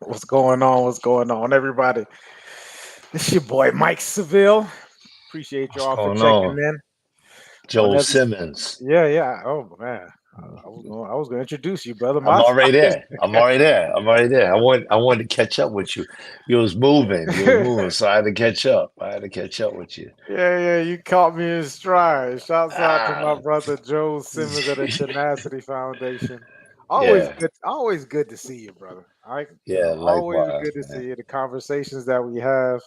What's going on? What's going on, everybody? This your boy Mike Seville. Appreciate What's y'all for going checking on? in on Joe every. Simmons. Yeah, yeah. Oh man, I was gonna introduce you, brother. I'm My already there. I'm already there. I'm already there. I wanted to catch up with you. You was moving. You was moving. So I had to catch up. I had to catch up with you. yeah, yeah. You caught me in stride. Shouts out to my Ah. brother Joe Simmons of the Tenacity Foundation. Yeah. Always good to see you, brother. All right, Yeah, always likewise, good to see man. you. The conversations that we have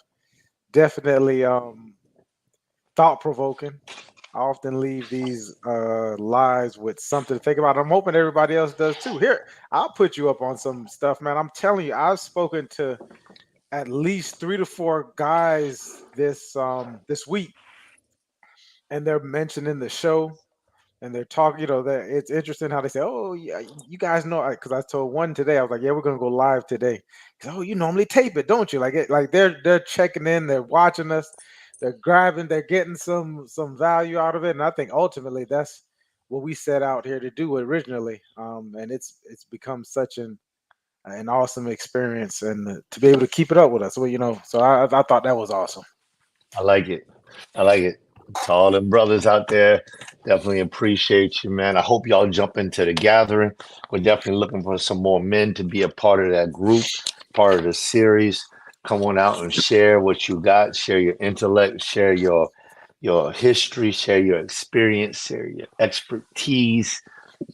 definitely thought provoking. I often leave these lives with something to think about. I'm hoping everybody else does too. Here, I'll put you up on some stuff, man. I'm telling you, I've spoken to at least 3 to 4 guys this week, and they're mentioning the show, and they're talking. That it's interesting how they say, "Oh, yeah, you guys know." Because I told one today, I was like, "Yeah, we're gonna go live today." 'Cause, oh, you normally tape it, don't you? Like they're checking in, they're watching us, they're grabbing, they're getting some value out of it, and I think ultimately that's what we set out here to do originally. And it's become such an awesome experience, and to be able to keep it up with us. Well, so I thought that was awesome. I like it. I like it. To all them brothers out there, definitely appreciate you, man. I hope y'all jump into the gathering. We're definitely looking for some more men to be a part of that group, part of the series. Come on out and share what you got, share your intellect, share your history, share your experience, share your expertise,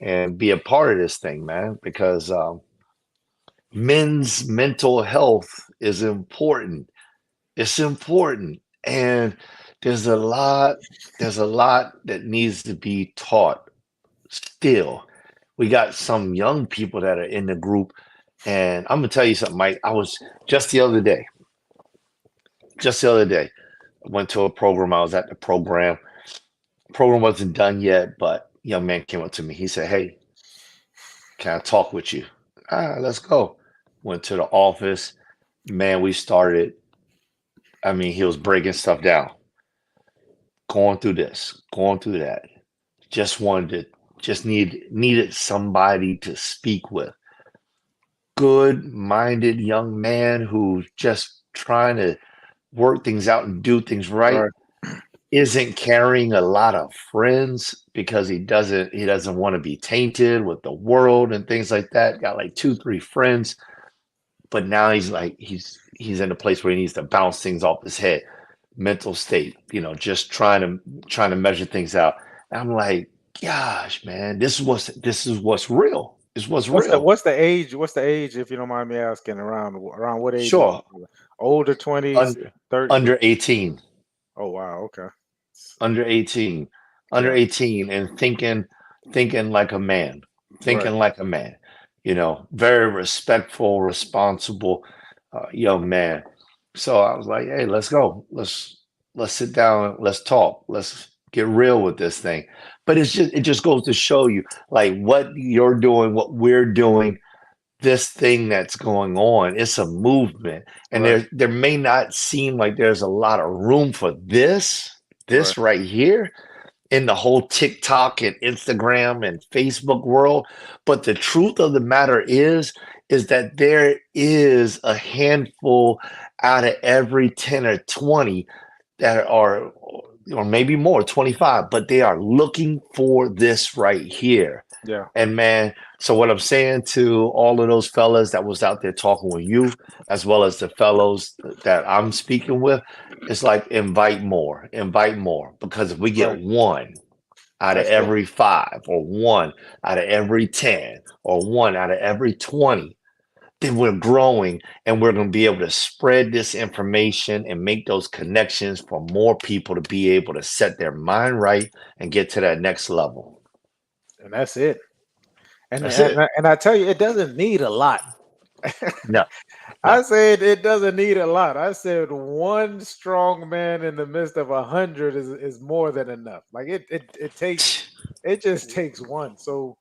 and be a part of this thing, man. Because men's mental health is important. It's important. And there's a lot, there's a lot that needs to be taught still. We got some young people that are in the group, and I'm gonna tell you something, Mike. I was just the other day, just the other day, I went to a program. I was at the program. Program wasn't done yet, but a young man came up to me. He said, "Hey, can I talk with you?" Let's go. Went to the office. Man, we started. I mean, he was breaking stuff down, going through this, going through that. Just wanted to, just needed somebody to speak with. Good-minded young man who's just trying to work things out and do things right. Right, Isn't carrying a lot of friends because he doesn't want to be tainted with the world and things like that. Got like two, three friends, but now he's like he's in a place where he needs to bounce things off his head. Mental state, just trying to measure things out. And I'm like, gosh, man, this is what's real. This is what's What's the real. what's the age? What's the age, if you don't mind me asking? Around what age is Sure, it? Older 20s, un, 30s? under 18, Oh wow, okay. under 18, under Yeah, 18, and thinking like a man, right. thinking like a man. Very respectful, responsible young man. So I was like, hey, let's go. Let's sit down. Let's talk. Let's get real with this thing. But it just goes to show you like what you're doing, what we're doing, this thing that's going on. It's a movement. And Right, there may not seem like there's a lot of room for right, this right here in the whole TikTok and Instagram and Facebook world. But the truth of the matter is that there is a handful out of every 10 or 20 that are, or maybe more, 25, but they are looking for this right here. yeah. And man, so what I'm saying to all of those fellas that was out there talking with you, as well as the fellows that I'm speaking with, it's like invite more, because if we get Right. one out of That's it. every five, or one out of every 10, or one out of every 20, then we're growing and we're going to be able to spread this information and make those connections for more people to be able to set their mind right and get to that next level. And that's it. And That's and it. I- and I tell you, it doesn't need a lot. No, I no. said it doesn't need a lot. I said one strong man in the midst of 100 is more than enough. Like it just takes one. So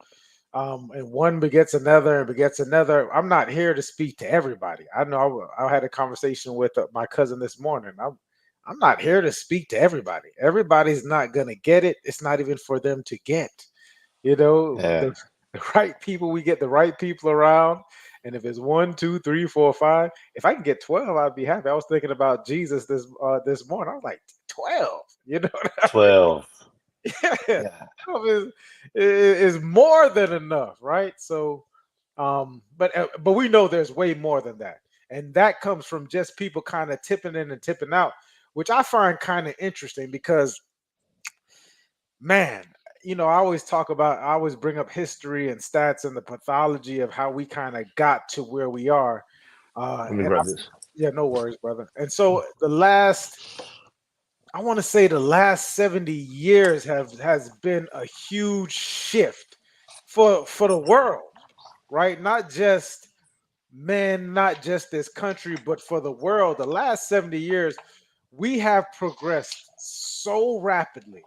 and one begets another and begets another. I'm not here to speak to everybody. I know I had a conversation with my cousin this morning. I'm not here to speak to everybody. Everybody's not gonna get it. It's not even for them to get. You know, Yeah. the right people. We get the right people around, And if it's one, two, three, four, five, if I can get 12, I'd be happy. I was thinking about Jesus this morning. I was like, 12, you know what I mean? 12. Yeah, Yeah. 12 is more than enough, right? So, but we know there's way more than that, and that comes from just people kind of tipping in and tipping out, which I find kind of interesting because, man, I always I always bring up history and stats and the pathology of how we kind of got to where we are. Let me And grab this. yeah, no worries, brother. And so I want to say the last 70 years has been a huge shift for the world, right? Not just men, not just this country, but for the world. The last 70 years, we have progressed so rapidly,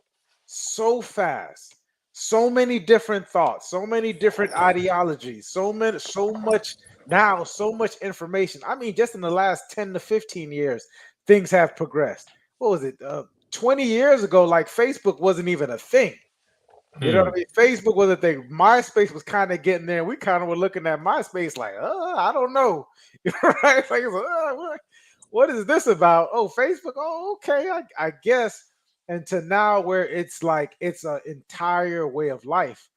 so fast, so many different thoughts, so many different ideologies, so much now, so much information. I mean, just in the last 10 to 15 years, things have progressed. What was it? 20 years ago, like Facebook wasn't even a thing. You know what Hmm. I mean? Facebook was a thing. MySpace was kind of getting there. We kind of were looking at MySpace like, I don't know. Right? Like, what is this about? Oh, Facebook. Oh, okay. I guess. And to now where it's like it's an entire way of life.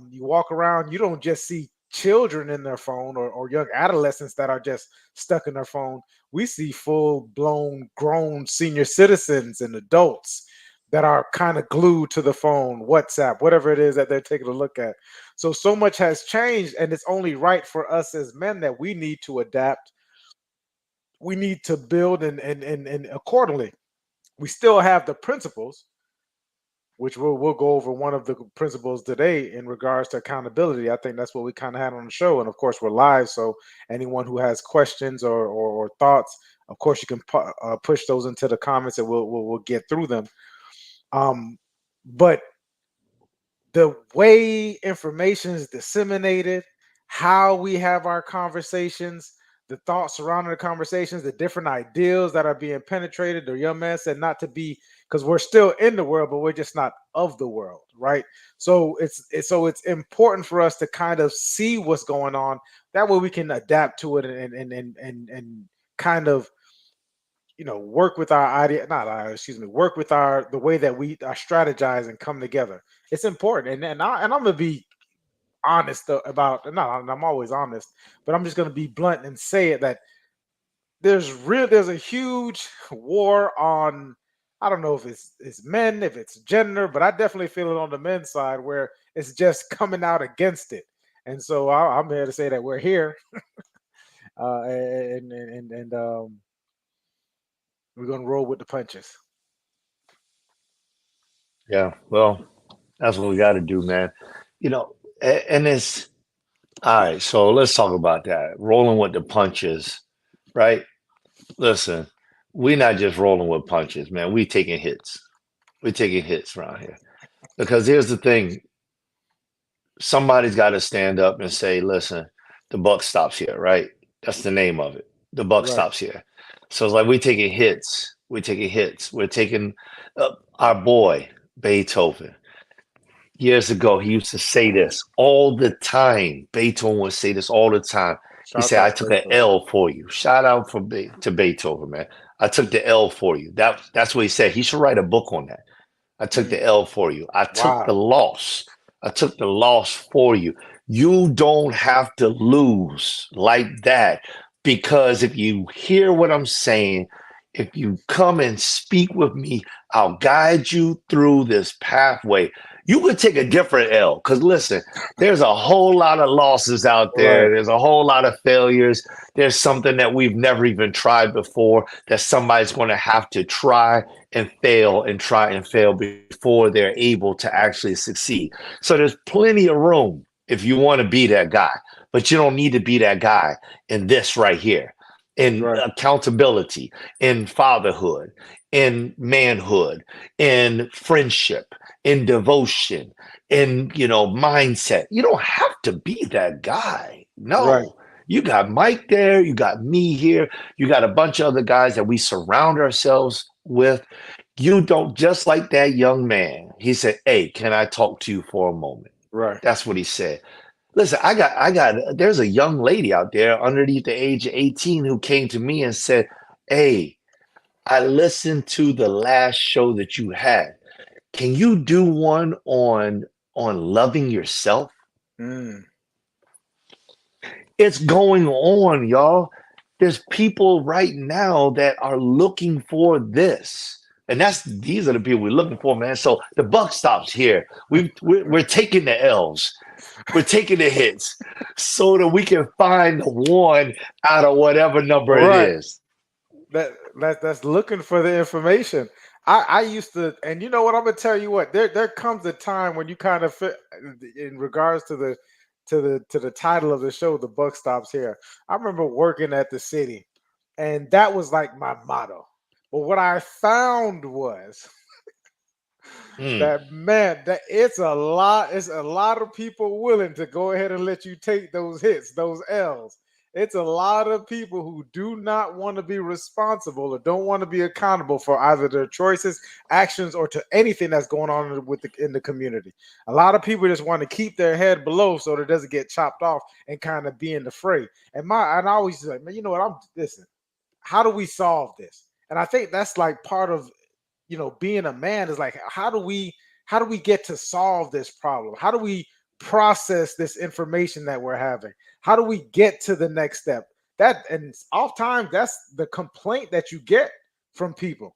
You walk around, you don't just see children in their phone or young adolescents that are just stuck in their phone. We see full blown grown senior citizens and adults that are kind of glued to the phone, WhatsApp, whatever it is that they're taking a look at. So much has changed, and it's only right for us as men that we need to adapt. We need to build and accordingly. We still have the principles, which we'll go over one of the principles today in regards to accountability. I think that's what we kind of had on the show, and of course we're live. So anyone who has questions or thoughts, of course you can push those into the comments, and we'll get through them. But the way information is disseminated, how we have our conversations, the thoughts surrounding the conversations, the different ideals that are being penetrated. The young man said not to be because we're still in the world, but we're just not of the world, right? So it's important for us to kind of see what's going on. That way we can adapt to it and kind of work with our idea, not excuse me, work with our the way that we strategize and come together. It's important, and I'm gonna be honest about. No, I'm always honest, but I'm just gonna be blunt and say it that there's a huge war on. I don't know if it's men, if it's gender, but I definitely feel it on the men's side where it's just coming out against it. And so I'm here to say that we're here, and we're gonna roll with the punches. Yeah. Well, that's what we got to do, man. And it's all right. So let's talk about that. Rolling with the punches, right? Listen, we're not just rolling with punches, man. We taking hits. We're taking hits around here. Because here's the thing: somebody's got to stand up and say, "Listen, the buck stops here." Right? That's the name of it. The buck Right. stops here. So it's like we're taking hits. We're taking hits. We're taking our boy Beethoven. Years ago, he used to say this all the time. Beethoven would say this all the time. He Shouts said, out "I to took an Rachel. L for you." Shout out to Beethoven, man. I took the L for you. That's what he said. He should write a book on that. I took Mm, the L for you. I took the wow. loss. I took the loss for you. You don't have to lose like that because if you hear what I'm saying, if you come and speak with me, I'll guide you through this pathway. You could take a different L because listen, there's a whole lot of losses out Right. there. There's a whole lot of failures. There's something that we've never even tried before that somebody's going to have to try and fail and try and fail before they're able to actually succeed. So there's plenty of room if you want to be that guy, but you don't need to be that guy in this right here, in Right. accountability, in fatherhood, in manhood, in friendship, in devotion, in mindset. You don't have to be that guy. Right. No. You got Mike there, you got me here, you got a bunch of other guys that we surround ourselves with. You don't, just like that young man. He said, "Hey, can I talk to you for a moment?" Right. That's what he said. Listen, there's a young lady out there underneath the age of 18 who came to me and said, "Hey, I listened to the last show that you had. Can you do one on loving yourself?" Mm, It's going on, y'all. There's people right now that are looking for this. And these are the people we're looking for, man. So the buck stops here. We're taking the L's. We're taking the hits so that we can find the one out of whatever number it right. is. That's looking for the information. I used to, and you know what? I'm gonna tell you what. There comes a time when you kind of fit in regards to the title of the show. The buck stops here. I remember working at the city, and that was like my motto. But what I found was Mm, that man, that it's a lot of people willing to go ahead and let you take those hits, those L's. It's a lot of people who do not want to be responsible or don't want to be accountable for either their choices, actions, or to anything that's going on in the community. A lot of people just want to keep their head below so that it doesn't get chopped off and kind of be in the fray. And I always say, man, you know what? I'm listen. How do we solve this? And I think that's like part of being a man is like how do we get to solve this problem? How do we process this information that we're having? How do we get to the next step? That and oftentimes that's the complaint that you get from people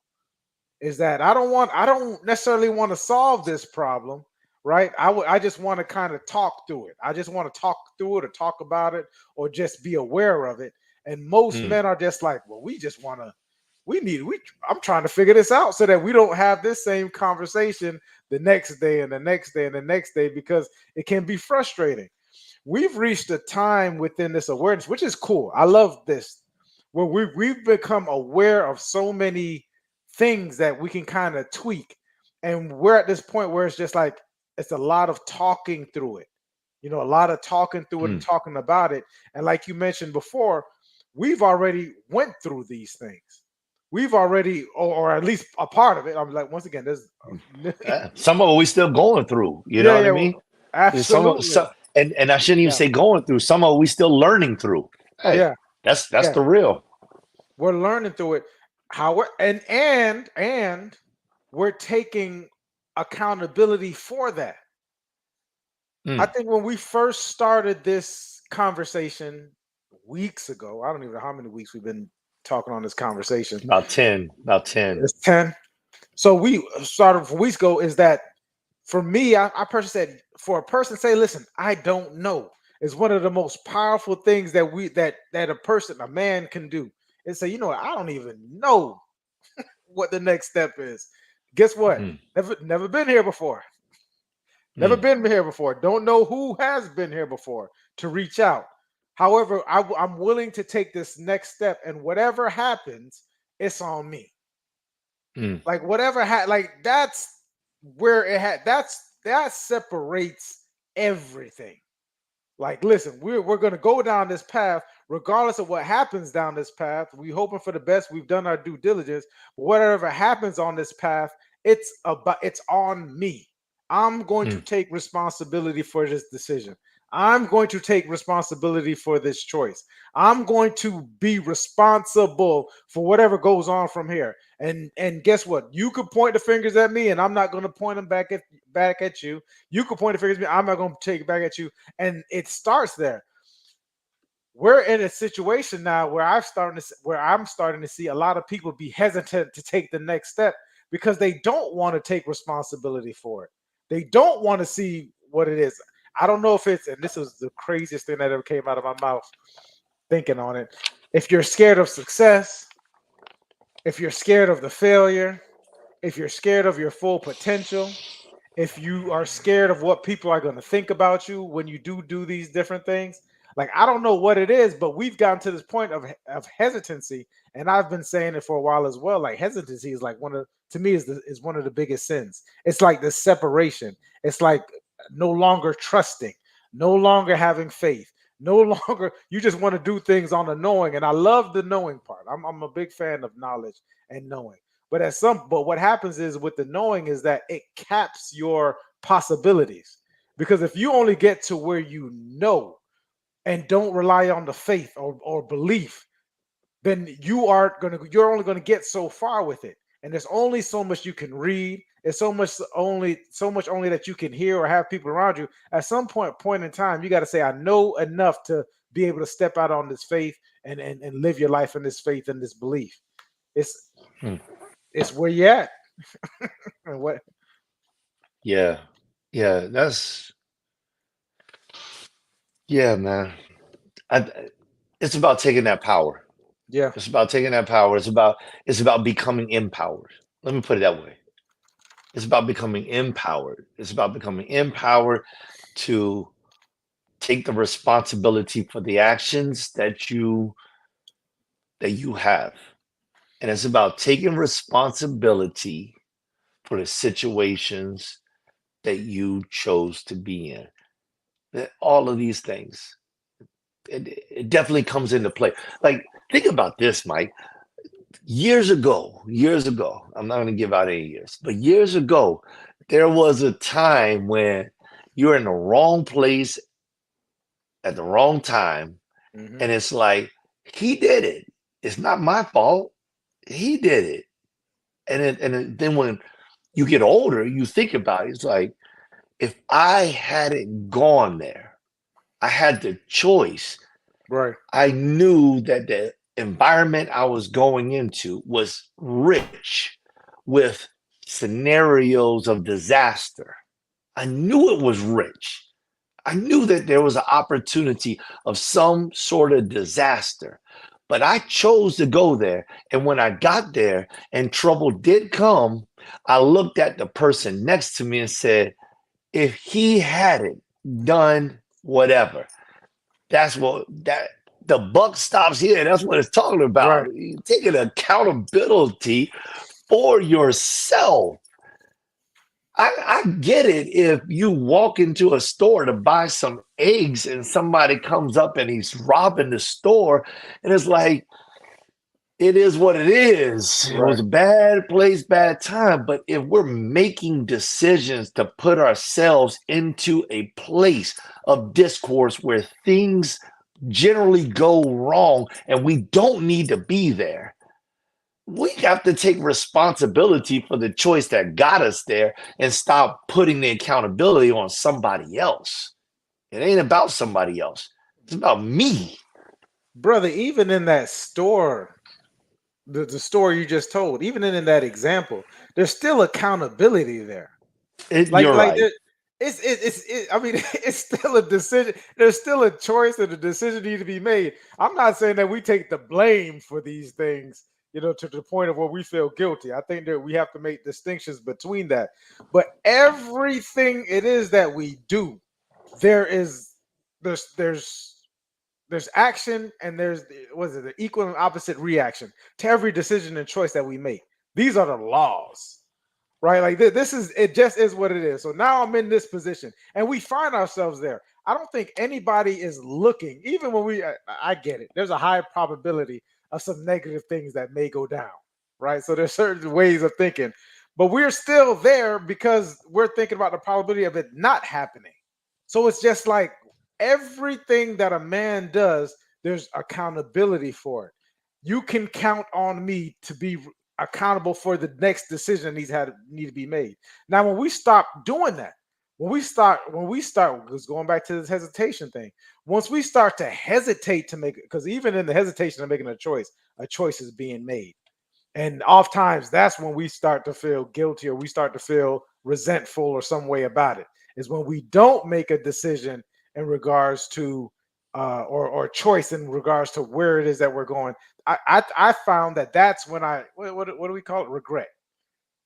is that I don't necessarily want to solve this problem, right? I just want to kind of talk through it. I just want to talk through it or talk about it or just be aware of it. And most mm, men are just like, well, we I'm trying to figure this out so that we don't have this same conversation the next day and the next day and the next day because it can be frustrating. We've reached a time within this awareness, which is cool. I love this, where we've become aware of so many things that we can kind of tweak. And we're at this point where it's just like it's a lot of talking through it. A lot of talking through it and mm. talking about it. And like you mentioned before, we've already went through these things. We've already, or at least a part of it. I'm like, once again, there's, Some of it we still going through. You know yeah, what I yeah, mean? There's absolutely, and I shouldn't even yeah, say going through. Some of it we still learning through. Hey, yeah, that's yeah. the real. We're learning through it. How we're and we're taking accountability for that. I Mm, think when we first started this conversation weeks ago, I don't even know how many weeks we've been talking on this conversation. about 10, about 10. It's 10. So we started weeks ago. Is that for me? I personally said for a person to say, "Listen, I don't know," is one of the most powerful things that a man can do. And say, I don't even know what the next step is. Guess what? Mm, Never been here before. Never mm, been here before. Don't know who has been here before to reach out. However, I'm willing to take this next step, and whatever happens, it's on me. mm, Like like that's where that separates everything. Like, listen, we're gonna go down this path, regardless of what happens down this path. We hoping for the best. We've done our due diligence. But whatever happens on this path, it's on me. I'm going to mm, take responsibility for this decision. I'm going to take responsibility for this choice. I'm going to be responsible for whatever goes on from here. And guess what? You could point the fingers at me, and I'm not going to point them back at you. You could point the fingers at me. I'm not going to take it back at you. And it starts there. We're in a situation now where I'm starting to see a lot of people be hesitant to take the next step because they don't want to take responsibility for it. They don't want to see what it is. I don't know if it's, and this is the craziest thing that ever came out of my mouth thinking on it. If you're scared of success, if you're scared of the failure, if you're scared of your full potential, if you are scared of what people are going to think about you when you do these different things, like I don't know what it is, but we've gotten to this point of hesitancy, and I've been saying it for a while as well. Like hesitancy is like one of to me is one of the biggest sins. It's like the separation. It's like no longer trusting, no longer having faith, no longer you just want to do things on the knowing. And I love the knowing part. I'm a big fan of knowledge and knowing. But what happens is with the knowing is that it caps your possibilities. Because if you only get to where you know and don't rely on the faith or belief, then you're only gonna get so far with it. And there's only so much you can read. It's so much only that you can hear or have people around you. At some point in time, you got to say, I know enough to be able to step out on this faith and live your life in this faith and this belief. It's Hmm. it's where you at. And what Yeah. Yeah. Yeah, man. I, it's about taking that power. yeah. It's about taking that power. It's about becoming empowered. Let me put it that way. It's about becoming empowered. It's about becoming empowered to take the responsibility for the actions that you have. And it's about taking responsibility for the situations that you chose to be in. All of these things. It definitely comes into play. Like, think about this, Mike. Years ago, I'm not going to give out any years, but years ago, there was a time when you're in the wrong place at the wrong time. Hmm. And it's like, he did it. It's not my fault. He did it. Then when you get older, you think about it. It's like, if I hadn't gone there, I had the choice. Right. I knew that the environment I was going into was rich with scenarios of disaster. I knew it was rich. I knew that there was an opportunity of some sort of disaster, but I chose to go there. And when I got there and trouble did come, I looked at the person next to me and said, if he hadn't done whatever, that's what that the buck stops here. That's what it's talking about. Right. Taking accountability for yourself. I get it if you walk into a store to buy some eggs and somebody comes up and he's robbing the store, and it's like, it is what it is. It was Right. a bad place, bad time. But if we're making decisions to put ourselves into a place of discourse where things generally go wrong and we don't need to be there, we have to take responsibility for the choice that got us there and stop putting the accountability on somebody else. It ain't about somebody else. It's about me. Brother, even in that store, the story you just told, even in that example, there's still accountability there. You're Like right. there, I mean, it's still a decision. There's still a choice and a decision need to be made. I'm not saying that we take the blame for these things, to the point of where we feel guilty. I think that we have to make distinctions between that. But everything it is that we do, there is there's there's there's action and there's what is it, the equal and opposite reaction to every decision and choice that we make. These are the laws, right? Like this is it. Just is what it is. So now I'm in this position, and we find ourselves there. I don't think anybody is looking, even when I get it. There's a high probability of some negative things that may go down, right? So there's certain ways of thinking, but we're still there because we're thinking about the probability of it not happening. So it's just like everything that a man does, there's accountability for it. You can count on me to be accountable for the next decision that need to be made. Now, when we stop doing that, when we start, because going back to this hesitation thing, once we start to hesitate to make, because even in the hesitation of making a choice is being made. And oftentimes that's when we start to feel guilty or we start to feel resentful or some way about it. Is when we don't make a decision in regards to or choice in regards to where it is that we're going. I found that that's when what do we call it? Regret.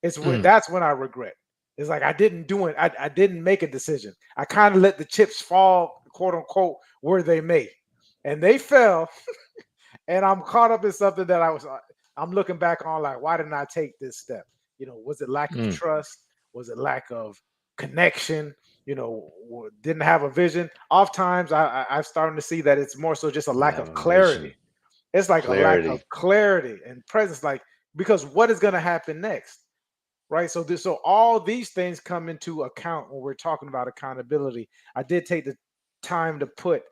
Mm, That's when I regret. It's like I didn't do it. I didn't make a decision. I kind of let the chips fall, quote unquote, where they may, and they fell, and I'm caught up in something that I'm looking back on like, why didn't I take this step? Was it lack of mm. trust? Was it lack of connection? Didn't have a vision. Oftentimes, I've started to see that it's more so just a Didn't lack have of a vision. clarity. It's like a lack of Clarity. clarity and presence, like because what is going to happen next? right? So all these things come into account when we're talking about accountability. I did take the time to put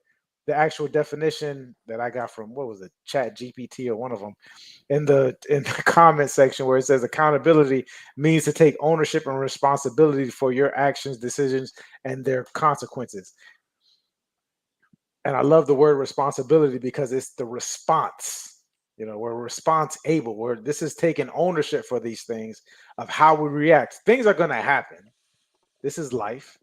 the actual definition that I got from, what was it, Chat GPT or one of them, in the comment section, where it says accountability means to take ownership and responsibility for your actions, decisions, and their consequences. And I love the word responsibility because it's the response. We're response able. Where this is taking ownership for these things of how we react. Things are going to happen. This is life.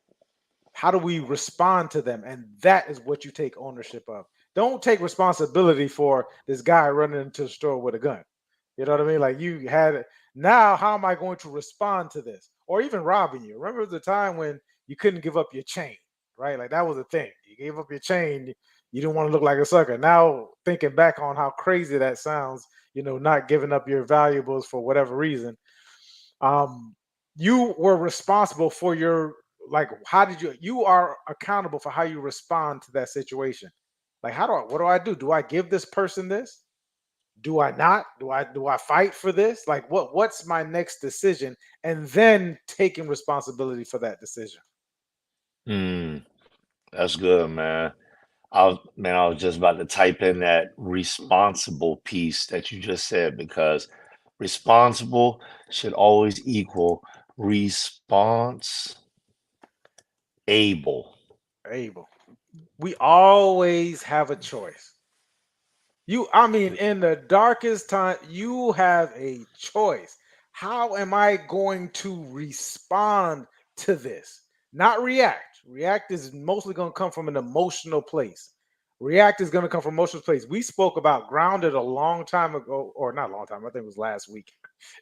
How do we respond to them? And that is what you take ownership of. Don't take responsibility for this guy running into the store with a gun. You know what I mean? Like, you had it. Now, how am I going to respond to this? Or even robbing you. Remember the time when you couldn't give up your chain, right? Like, that was a thing. You gave up your chain. You didn't want to look like a sucker. Now, thinking back on how crazy that sounds, not giving up your valuables for whatever reason. Um, you were responsible for your, like, how did you are accountable for how you respond to that situation. Like, what do I do? Do I give this person this? Do I not? Do I fight for this? Like, what's my next decision? And then taking responsibility for that decision. Hmm, that's good, man. I was just about to type in that responsible piece that you just said because responsible should always equal response able. Able. We always have a choice. I mean, in the darkest time, you have a choice. How am I going to respond to this? Not react. React is mostly going to come from an emotional place. React is going to come from emotional place. We spoke about grounded a long time ago, or not a long time. I think it was last week.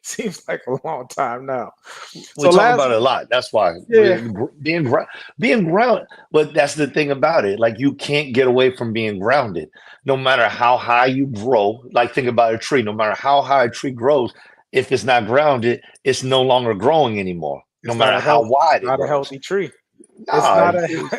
Seems like a long time now. We So talk last, about it a lot. That's why yeah, being grounded. But that's the thing about it. Like you can't get away from being grounded, no matter how high you grow. Like think about a tree. No matter how high a tree grows, if it's not grounded, it's no longer growing anymore. No it's not matter a how health, wide it not a grows. healthy tree. It's Nah, not a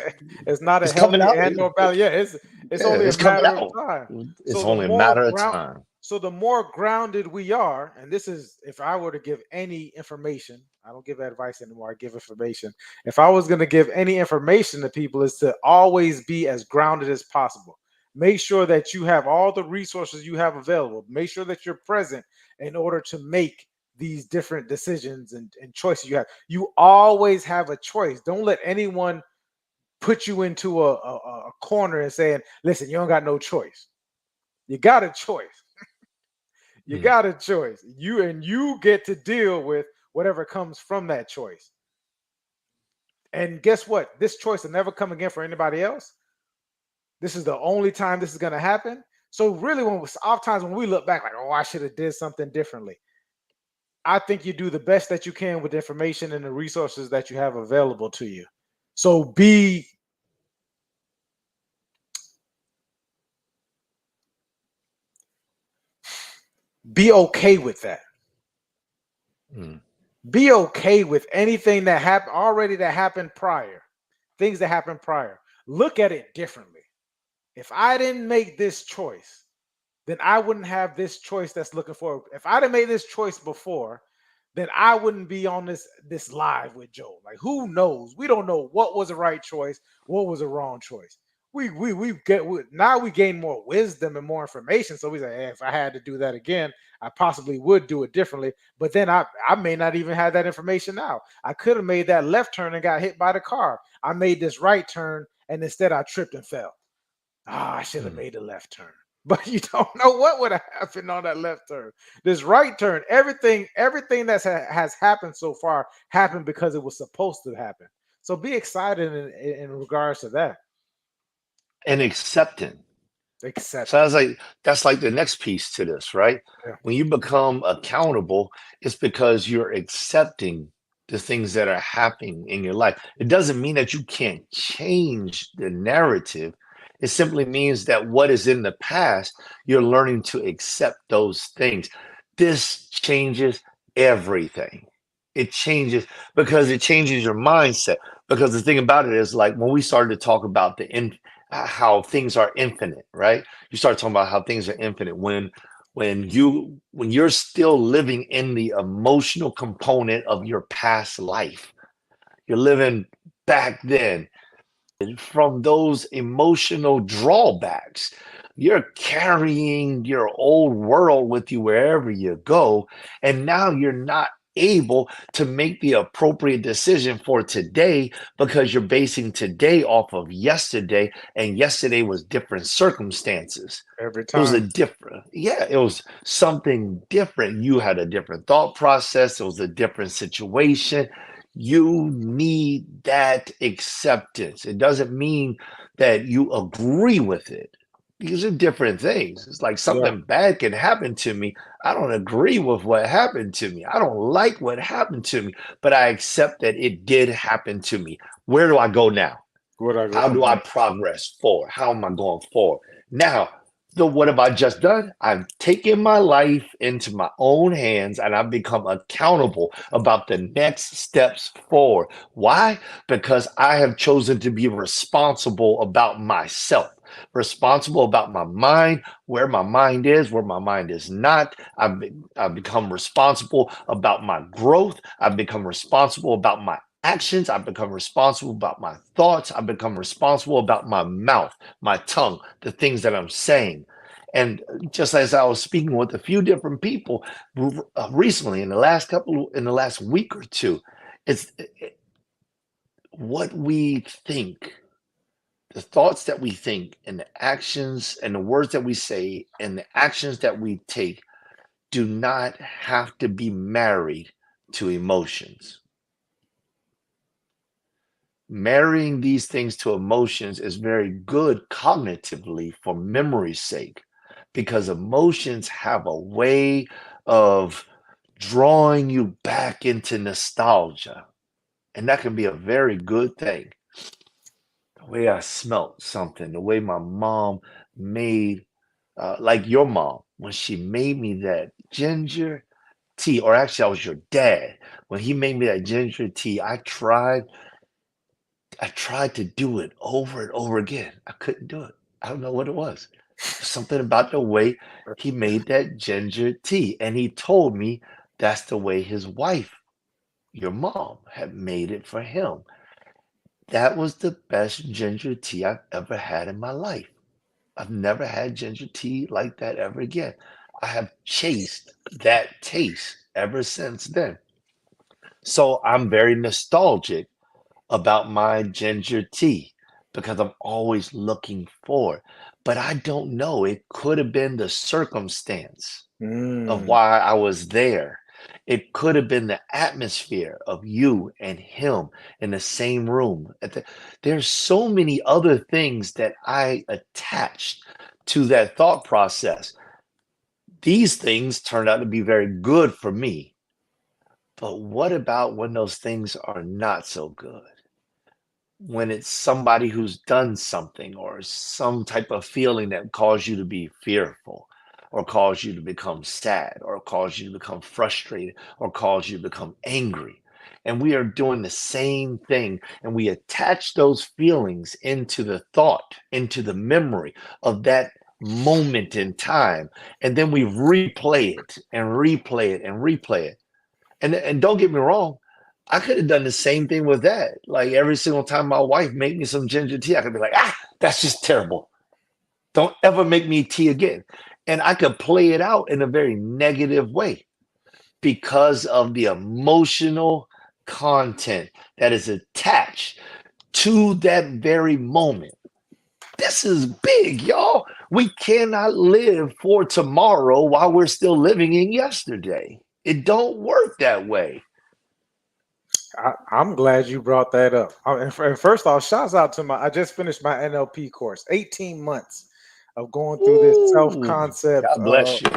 it's not a it's coming healthy out. and nor balance. Yeah, it's Yeah, only a it's coming matter of out. time. It's So the only a more matter of ground time. so the more grounded we are, and this is, if I were to give any information, I don't give advice anymore, I give information. If I was going to give any information to people, is to always be as grounded as possible. Make sure that you have all the resources you have available. Make sure that you're present in order to make these different decisions and choices you have. You always have a choice. Don't let anyone put you into a corner and saying, listen, you don't got no choice. You got a choice. You Mm. got a choice. You get to deal with whatever comes from that choice. And guess what? This choice will never come again for anybody else. This is the only time this is going to happen. So really, oftentimes when we look back, like, oh, I should have did something differently. I think you do the best that you can with the information and the resources that you have available to you. So be okay with that. Mm. Be okay with anything that happened prior, things that happened prior. Look at it differently. If I didn't make this choice, then I wouldn't have this choice that's looking forward. If I'd have made this choice before, then I wouldn't be on this live with Joe. Like, who knows? We don't know what was the right choice, what was the wrong choice. Now we gain more wisdom and more information. So we say, hey, if I had to do that again, I possibly would do it differently. But then I may not even have that information now. I could have made that left turn and got hit by the car. I made this right turn and instead I tripped and fell. I should have Mm. made a left turn. But you don't know what would have happened on that left turn. This right turn, everything that has happened so far happened because it was supposed to happen. So be excited in regards to that. And accepting. So Accepting. that's like the next piece to this, right? Yeah, When you become accountable, it's because you're accepting the things that are happening in your life. It doesn't mean that you can't change the narrative. It simply means that what is in the past, you're learning to accept those things. This changes everything. It changes because it changes your mindset. Because the thing about it is, like when we started to talk about how things are infinite, right? You start talking about how things are infinite. when you're still living in the emotional component of your past life. You're living back then from those emotional drawbacks. You're carrying your old world with you wherever you go. And now you're not able to make the appropriate decision for today because you're basing today off of yesterday. And yesterday was different circumstances. Every It was a time. different, yeah, it was something different. You had a different thought process. It was a different situation. You need that acceptance. It doesn't mean that you agree with it. These are different things. It's like Yeah. something bad can happen to me. I don't agree with what happened to me. I don't like what happened to me, but I accept that it did happen to me. Where do I go now? Where'd I go How from do I there? progress forward? How am I going forward? Now, what have I just done? I've taken my life into my own hands and I've become accountable about the next steps forward. Why? Because I have chosen to be responsible about myself, responsible about my mind, where my mind is not. I've become responsible about my growth. I've become responsible about my actions. I've become responsible about my thoughts. I've become responsible about my mouth, my tongue, the things that I'm saying. And just as I was speaking with a few different people recently, in the last week or two, it's what we think, the thoughts that we think, and the actions and the words that we say, and the actions that we take do not have to be married to emotions. Marrying these things to emotions is very good cognitively for memory's sake because emotions have a way of drawing you back into nostalgia. And that can be a very good thing. The way I smelt something, the way my mom made, like your mom, when she made me that ginger tea, or actually, I was your dad. When he made me that ginger tea, I tried to do it over and over again. I couldn't do it. I don't know what it was. Something about the way he made that ginger tea. And he told me that's the way his wife, your mom, had made it for him. That was the best ginger tea I've ever had in my life. I've never had ginger tea like that ever again. I have chased that taste ever since then. So I'm very nostalgic about my ginger tea because I'm always looking for it. But I don't know. It could have been the circumstance of Mm. why I was there. It could have been the atmosphere of you and him in the same room. There's so many other things that I attached to that thought process. These things turned out to be very good for me. But what about when those things are not so good? When it's somebody who's done something or some type of feeling that caused you to be fearful or caused you to become sad or caused you to become frustrated or caused you to become angry. And we are doing the same thing. And we attach those feelings into the thought, into the memory of that moment in time. And then we replay it and replay it and replay it. And don't get me wrong, I could have done the same thing with that. Like every single time my wife made me some ginger tea, I could be like, that's just terrible. Don't ever make me tea again. And I could play it out in a very negative way because of the emotional content that is attached to that very moment. This is big, y'all. We cannot live for tomorrow while we're still living in yesterday. It don't work that way. I'm glad you brought that up. And first off, shouts out to my. I just finished my NLP course. 18 months of going through this self Ooh, concept. God bless you.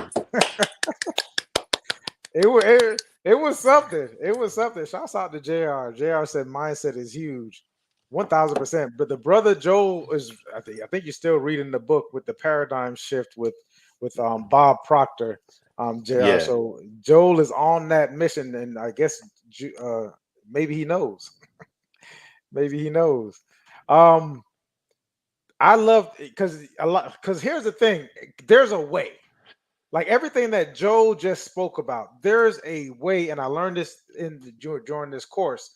It was something. It was something. Shouts out to Jr. Jr. said mindset is huge, 1,000%. But the brother Joel is. I think you're still reading the book with the paradigm shift with Bob Proctor. Jr. Yeah. So Joel is on that mission, and I guess maybe he knows. Maybe he knows. Um, I love because a lot because here's the thing. There's a way. Like everything that Joe just spoke about, there's a way, and I learned this during this course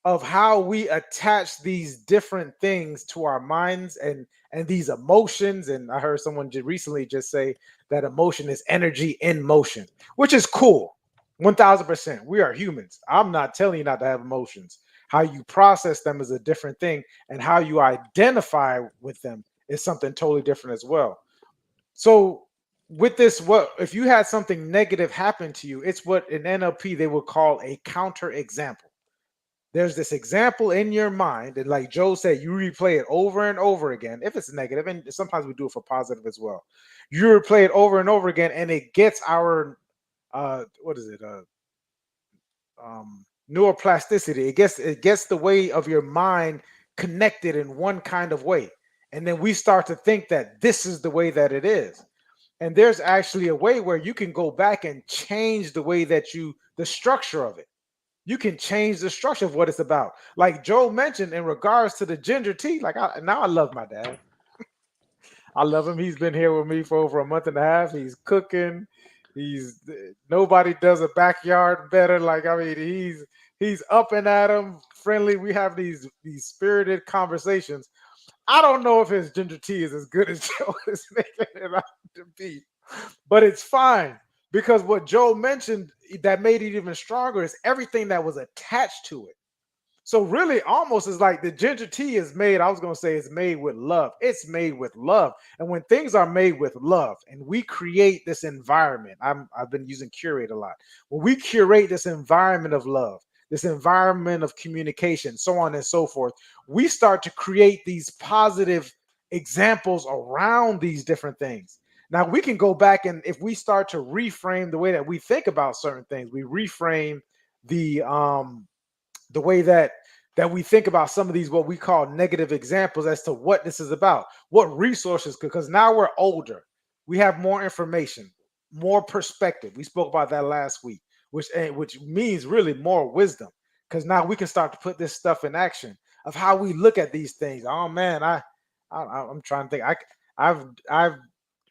of how we attach these different things to our minds and these emotions. And I heard someone recently just say that emotion is energy in motion, which is cool. 1000%. We are humans. I'm not telling you not to have emotions. How you process them is a different thing, and how you identify with them is something totally different as well. So with this, what if you had something negative happen to you? It's what in NLP they would call a counter example. There's this example in your mind, and like Joe said, you replay it over and over again. If it's negative, and sometimes we do it for positive as well, you replay it over and over again, and it gets our what is it? Neuroplasticity. It gets the way of your mind connected in one kind of way, and then we start to think that this is the way that it is. And there's actually a way where you can go back and change the way that the structure of it. You can change the structure of what it's about. Like Joe mentioned in regards to the ginger tea, like now I love my dad. I love him. He's been here with me for over a month and a half. He's cooking. He's nobody does a backyard better. Like I mean, he's up and at him, friendly. We have these spirited conversations. I don't know if his ginger tea is as good as Joe is making it out to be, but it's fine because what Joe mentioned that made it even stronger is everything that was attached to it. So really, almost is like the ginger tea is made. I was gonna say it's made with love. It's made with love, and when things are made with love, and we create this environment, I've been using curate a lot. When we curate this environment of love, this environment of communication, so on and so forth, we start to create these positive examples around these different things. Now we can go back and if we start to reframe the way that we think about certain things, we reframe the way that we think about some of these what we call negative examples as to what this is about, what resources, because now we're older, we have more information, more perspective. We spoke about that last week, which means really more wisdom, because now we can start to put this stuff in action of how we look at these things. Oh man, I'm trying to think. I've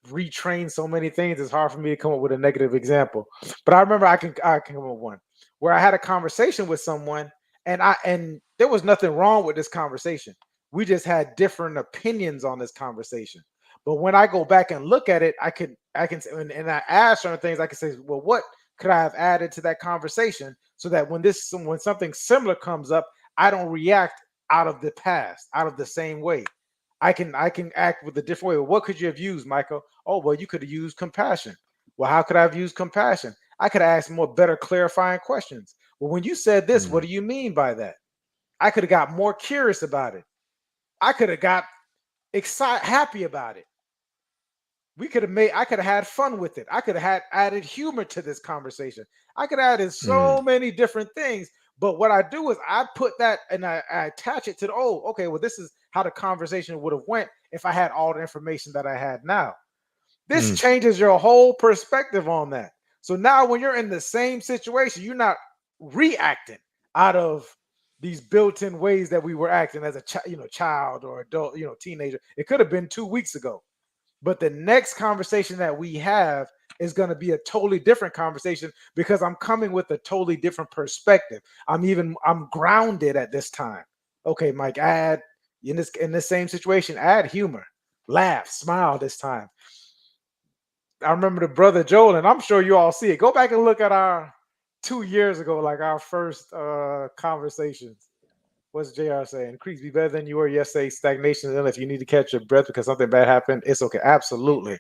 retrained so many things. It's hard for me to come up with a negative example, but I remember I can come up with one where I had a conversation with someone and there was nothing wrong with this conversation. We just had different opinions on this conversation. But when I go back and look at it, I can and I ask certain things. I can say, well, what could I have added to that conversation so that when something similar comes up, I don't react out of the past, out of the same way. I can act with a different way. Well, what could you have used, Michael? Oh, well, you could have used compassion. Well, how could I have used compassion? I could ask more better clarifying questions. Well, when you said this, what Mm, do you mean by that? I could have got more curious about it. I could have got excited, happy about it. I could have had fun with it. I could have had added humor to this conversation. I could have added mm, so many different things. But what I do is I put that and I attach it to the, oh, okay, well, this is how the conversation would have went if I had all the information that I had now. This mm, changes your whole perspective on that. So now when you're in the same situation, you're not reacting out of these built-in ways that we were acting as a child or adult, teenager. It could have been 2 weeks ago. But the next conversation that we have is going to be a totally different conversation because I'm coming with a totally different perspective. I'm grounded at this time. Okay, Mike, add in this same situation, add humor, laugh, smile this time. I remember the brother Joel, and I'm sure you all see it. Go back and look at our 2 years ago, like our first conversations. What's JR saying? Increase be better than you were yesterday. Stagnation is if you need to catch your breath because something bad happened. It's okay. Absolutely.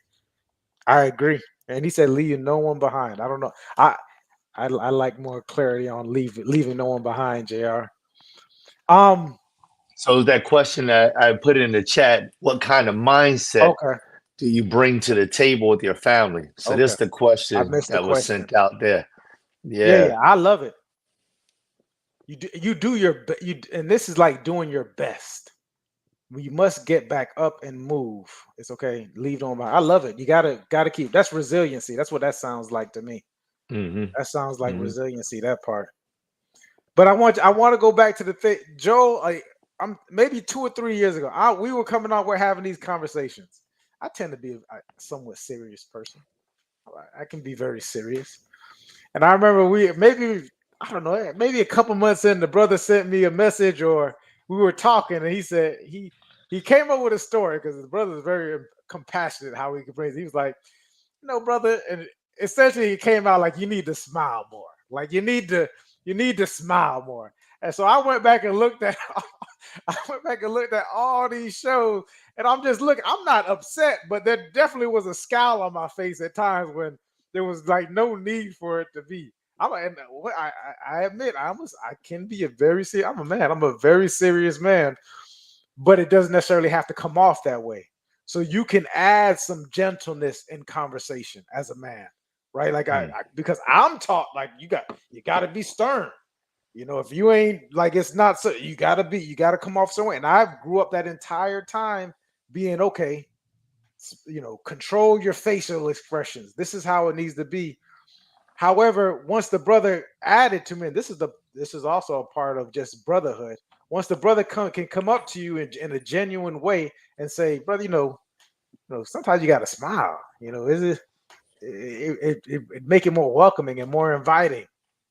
I agree. And he said leaving no one behind. I don't know. I like more clarity on leaving no one behind, JR. Um, So that question that I put in the chat, what kind of mindset okay, do you bring to the table with your family? So this okay. is the I question missed the that was question. sent out there. Yeah, Yeah. yeah, I love it. You do and this is like doing your best. We must get back up and move. It's okay. Leave on my. I love it. You gotta keep. That's resiliency. That's what that sounds like to me. Hmm. That sounds like Hmm. resiliency. That part. But I want to go back to the thing, Joe. I'm maybe 2 or 3 years ago. We were coming out. We're having these conversations. I tend to be a somewhat serious person. I can be very serious. And I remember we maybe I don't know, maybe a couple months in, the brother sent me a message or we were talking, and he said he came up with a story because the brother is very compassionate how he can bring it. He was like, brother, and essentially he came out like you need to smile more. Like you need to smile more. And so I went back and looked at I went back and looked at all these shows, and I'm just looking. I'm not upset, but there definitely was a scowl on my face at times when there was like no need for it to be. I admit I can be a very serious. I'm a man. I'm a very serious man, but it doesn't necessarily have to come off that way. So you can add some gentleness in conversation as a man, right? Like Hmm. because I'm taught like you got to be stern. If you ain't like it's not so you gotta come off somewhere. And I grew up that entire time being okay, control your facial expressions. This is how it needs to be. However, once the brother added to me, and this is also a part of just brotherhood. Once the brother can come up to you in a genuine way and say, brother, sometimes you gotta smile. Is it make it more welcoming and more inviting,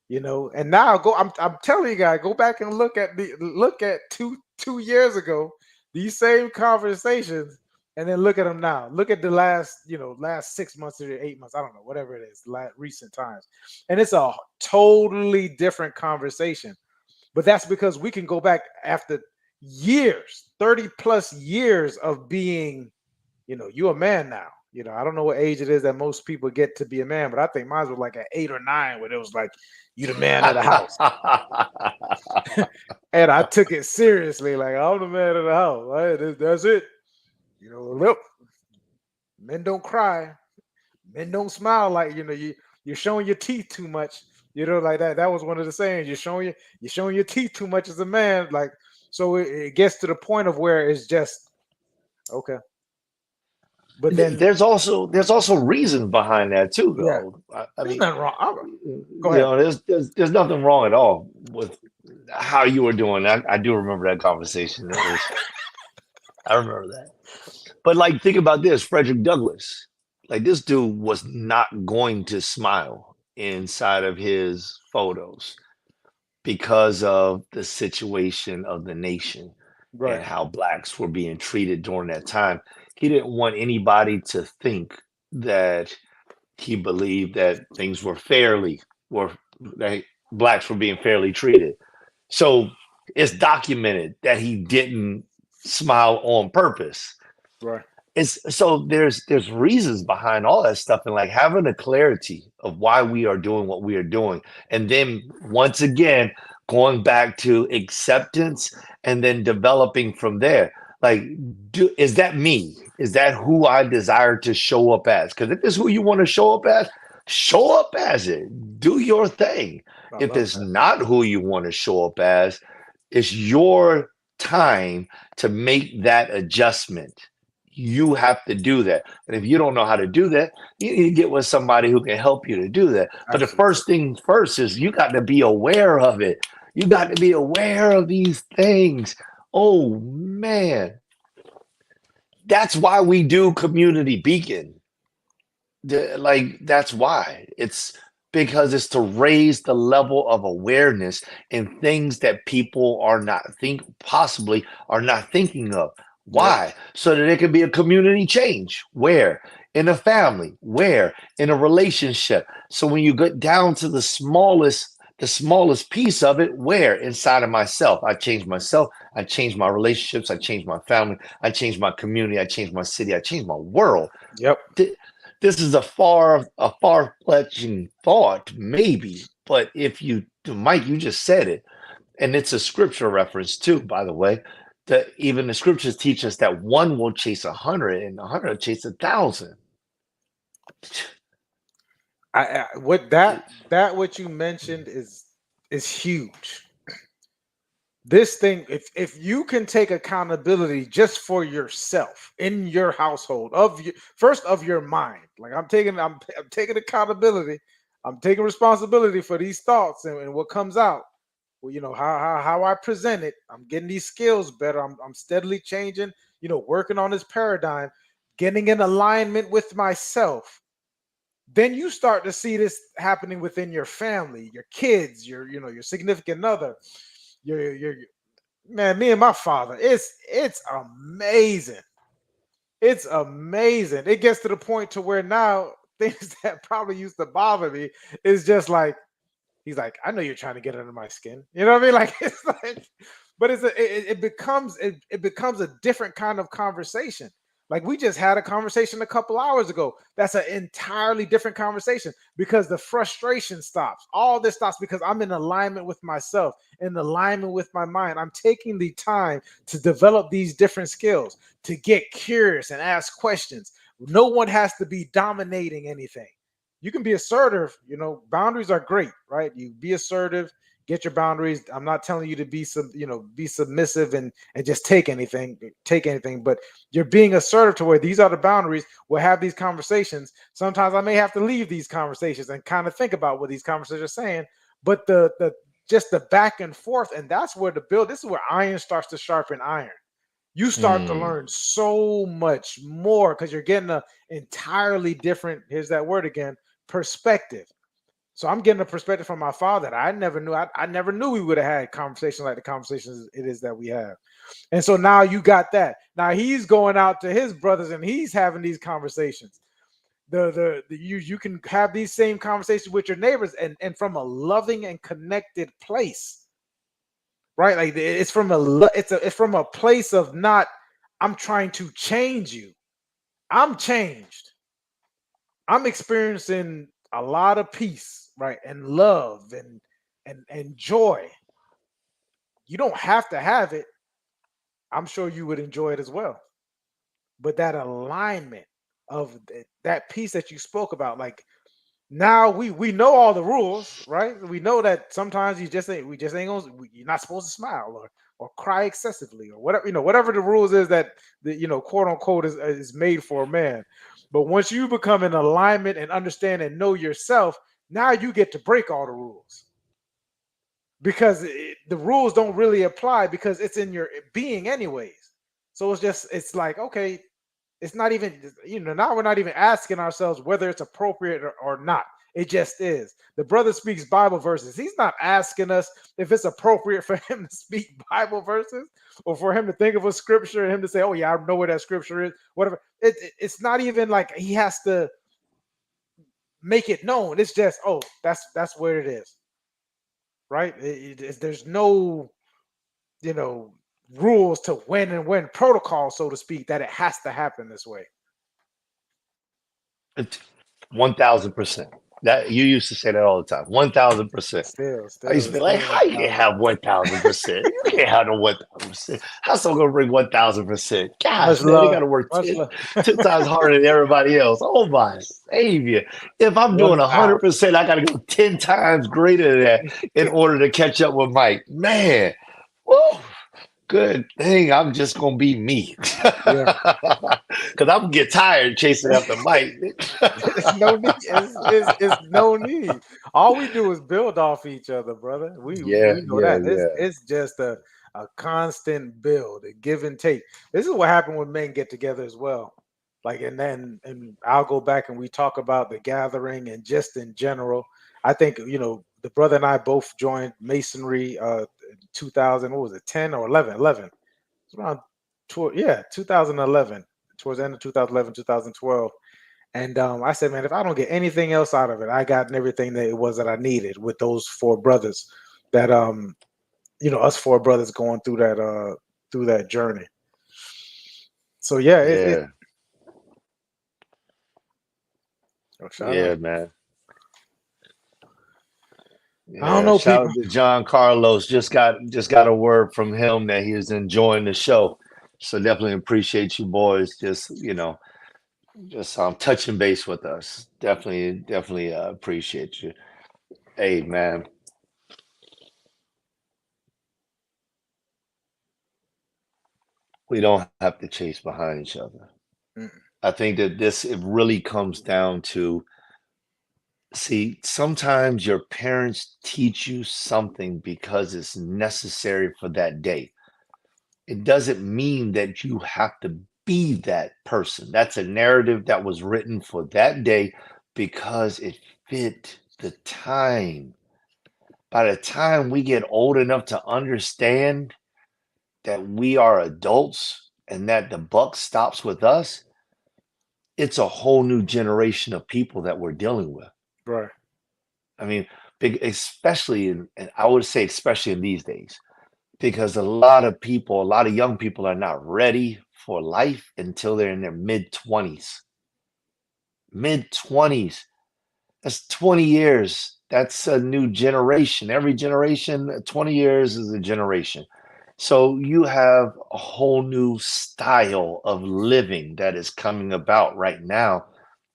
and now I'm telling you guys, go back and look at 2 years ago, these same conversations, and then look at them now. Look at the last 6 months or 8 months, I don't know, whatever it is, recent times, and it's a totally different conversation. But that's because we can go back after years, 30 plus years of being, you a man now. I don't know what age it is that most people get to be a man, but I think mine was like at 8 or 9, where it was like, you the man of the house. And I took it seriously, like I'm the man of the house. Right? That's it. Look, men don't cry, men don't smile, like you're showing your teeth too much. Like that. That was one of the sayings. You're showing your teeth too much as a man. Like so, it gets to the point of where it's just okay. But then, There's also reasons behind that too, yeah, though. I there's mean, nothing wrong. Go you ahead. know, there's nothing wrong at all with how you were doing. I do remember that conversation. I remember that. But like, think about this, Frederick Douglass. Like, this dude was not going to smile inside of his photos because of the situation of the nation and Right. how blacks were being treated during that time. He didn't want anybody to think that he believed that things were that blacks were being fairly treated. So it's documented that he didn't smile on purpose. Right. It's so there's reasons behind all that stuff, and like having a clarity of why we are doing what we are doing, and then once again going back to acceptance and then developing from there. Like, is that me? Is that who I desire to show up as? Because if it's who you want to show up as, show up as it. Do your thing. I If love it's that. not who you want to show up as, it's your time to make that adjustment. You have to do that. And if you don't know how to do that, you need to get with somebody who can help you to do that. But the Absolutely. first thing first is you got to be aware of it. You got to be aware of these things. Oh man, that's why we do Community Beacon. Like, that's why. It's because it's to raise the level of awareness in things that people are not possibly are not thinking of. Yep. Why? So that it can be a community change. Where? In a family. Where? In a relationship. So when you get down to the smallest piece of it, where? Inside of myself. I change myself. I change my relationships. I change my family. I change my community. I change my city. I change my world. Yep. This is a far-fetching thought, maybe, but if you, Mike, you just said it, and it's a scripture reference too, by the way. That even the scriptures teach us that one will chase 100, and 100 will chase 1,000. What that what you mentioned is huge. This thing, if you can take accountability just for yourself in your household first of your mind, like I'm taking accountability, I'm taking responsibility for these thoughts and what comes out. Well, how I present it. I'm getting these skills better. I'm steadily changing. Working on this paradigm, getting in alignment with myself. Then you start to see this happening within your family, your kids, your significant other, your man, me and my father. It's amazing. It's amazing. It gets to the point to where now things that probably used to bother me is just like he's like, I know you're trying to get under my skin. You know what I mean? Like it's like, but it becomes a different kind of conversation. Like we just had a conversation a couple hours ago. That's an entirely different conversation because the frustration stops. All this stops because I'm in alignment with myself, in alignment with my mind. I'm taking the time to develop these different skills, to get curious and ask questions. No one has to be dominating anything. You can be assertive. Boundaries are great, right? You be assertive, get your boundaries. I'm not telling you to be submissive and just take anything, but you're being assertive to where these are the boundaries. We'll have these conversations. Sometimes I may have to leave these conversations and kind of think about what these conversations are saying, but the just the back and forth, and that's where this is where iron starts to sharpen iron. You start to Mm. learn so much more because you're getting a entirely different, here's that word again, perspective. So I'm getting a perspective from my father that I never knew. I never knew we would have had conversations like the conversations it is that we have. And so now you got that. Now he's going out to his brothers and he's having these conversations. You can have these same conversations with your neighbors and from a loving and connected place, right? Like it's from a place of not I'm trying to change you. I'm changed. I'm experiencing a lot of peace, right? And love and joy. You don't have to have it. I'm sure you would enjoy it as well. But that alignment of that peace that you spoke about, like now we know all the rules, right? We know that sometimes you're not supposed to smile or cry excessively or whatever, whatever the rules is that quote unquote is made for a man. But once you become in alignment and understand and know yourself, now you get to break all the rules because the rules don't really apply because it's in your being anyways. So it's like, okay, it's not even, now we're not even asking ourselves whether it's appropriate or not. It just is. The brother speaks Bible verses. He's not asking us if it's appropriate for him to speak Bible verses or for him to think of a scripture and him to say, oh, yeah, I know where that scripture is, whatever. It's not even like he has to make it known. It's just, oh, that's where it is, right? There's no, you know, rules to when and when protocol, so to speak, that it has to happen this way. It's 1000%. That you used to say that all the time. 1000%. Still, I used still, to be like, still how you can have 1000%? You can't have no 1000%. How's someone gonna bring 1000%? much Gosh, man, they love, gotta work much 10, love. 10 times harder than everybody else. Oh my savior. If I'm doing 1,000. 100%, I gotta go 10 times greater than that in order to catch up with Mike. Man, whoa. Good thing I'm just gonna be me. Yeah. Cause I'm gonna get tired chasing after Mike. It's no need. It's no need. All we do is build off each other, brother. We Yeah, know yeah, that. yeah. It's just a constant build, a give and take. This is what happened when men get together as well. Like and I'll go back and we talk about the gathering and just in general. I think the brother and I both joined masonry 2000, what was it, 10 or 11? 11. It's around 2011, towards the end of 2011, 2012. And I said, man, if I don't get anything else out of it, I got everything that it was that I needed with those four brothers. That us four brothers going through that journey. So yeah, Yeah, shout yeah, out. man. I don't Yeah, know, shout people. out to John Carlos. Just got a word from him that he was enjoying the show. So definitely appreciate you boys. Just touching base with us. Definitely appreciate you. Hey man, we don't have to chase behind each other. Mm-mm. I think that this it really comes down to see, sometimes your parents teach you something because it's necessary for that day. It doesn't mean that you have to be that person. That's a narrative that was written for that day because it fit the time. By the time we get old enough to understand that we are adults and that the buck stops with us, it's a whole new generation of people that we're dealing with. Right. I mean, especially and I would say especially in these days, because a lot of people, a lot of young people are not ready for life until they're in their mid 20s. Mid 20s. That's 20 years. That's a new generation. Every generation, 20 years is a generation. So you have a whole new style of living that is coming about right now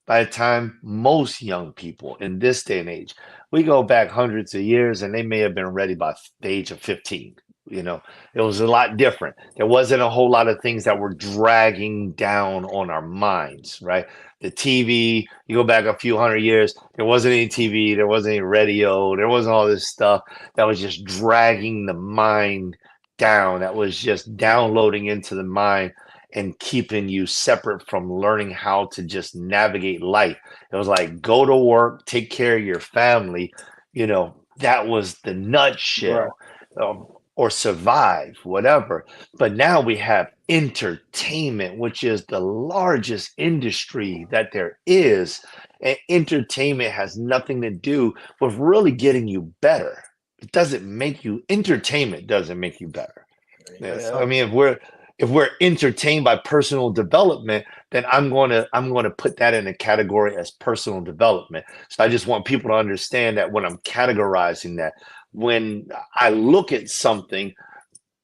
by the time most young people in this day and age, we go back hundreds of years and they may have been ready by the age of 15. You know, it was a lot different. There wasn't a whole lot of things that were dragging down on our minds, right? The TV, you go back a few hundred years, there wasn't any TV, there wasn't any radio, there wasn't all this stuff that was just dragging the mind down, that was just downloading into the mind and keeping you separate from learning how to just navigate life. It was like go to work, take care of your family. You know, that was the Right. nutshell, or survive, whatever. But now we have entertainment, which is the largest industry that there is. And entertainment has nothing to do with really getting you better. It doesn't make you, entertainment doesn't make you better. That's I something. mean, if we're entertained by personal development, then I'm going to put that in a category as personal development. So I just want people to understand that when I'm categorizing that, when I look at something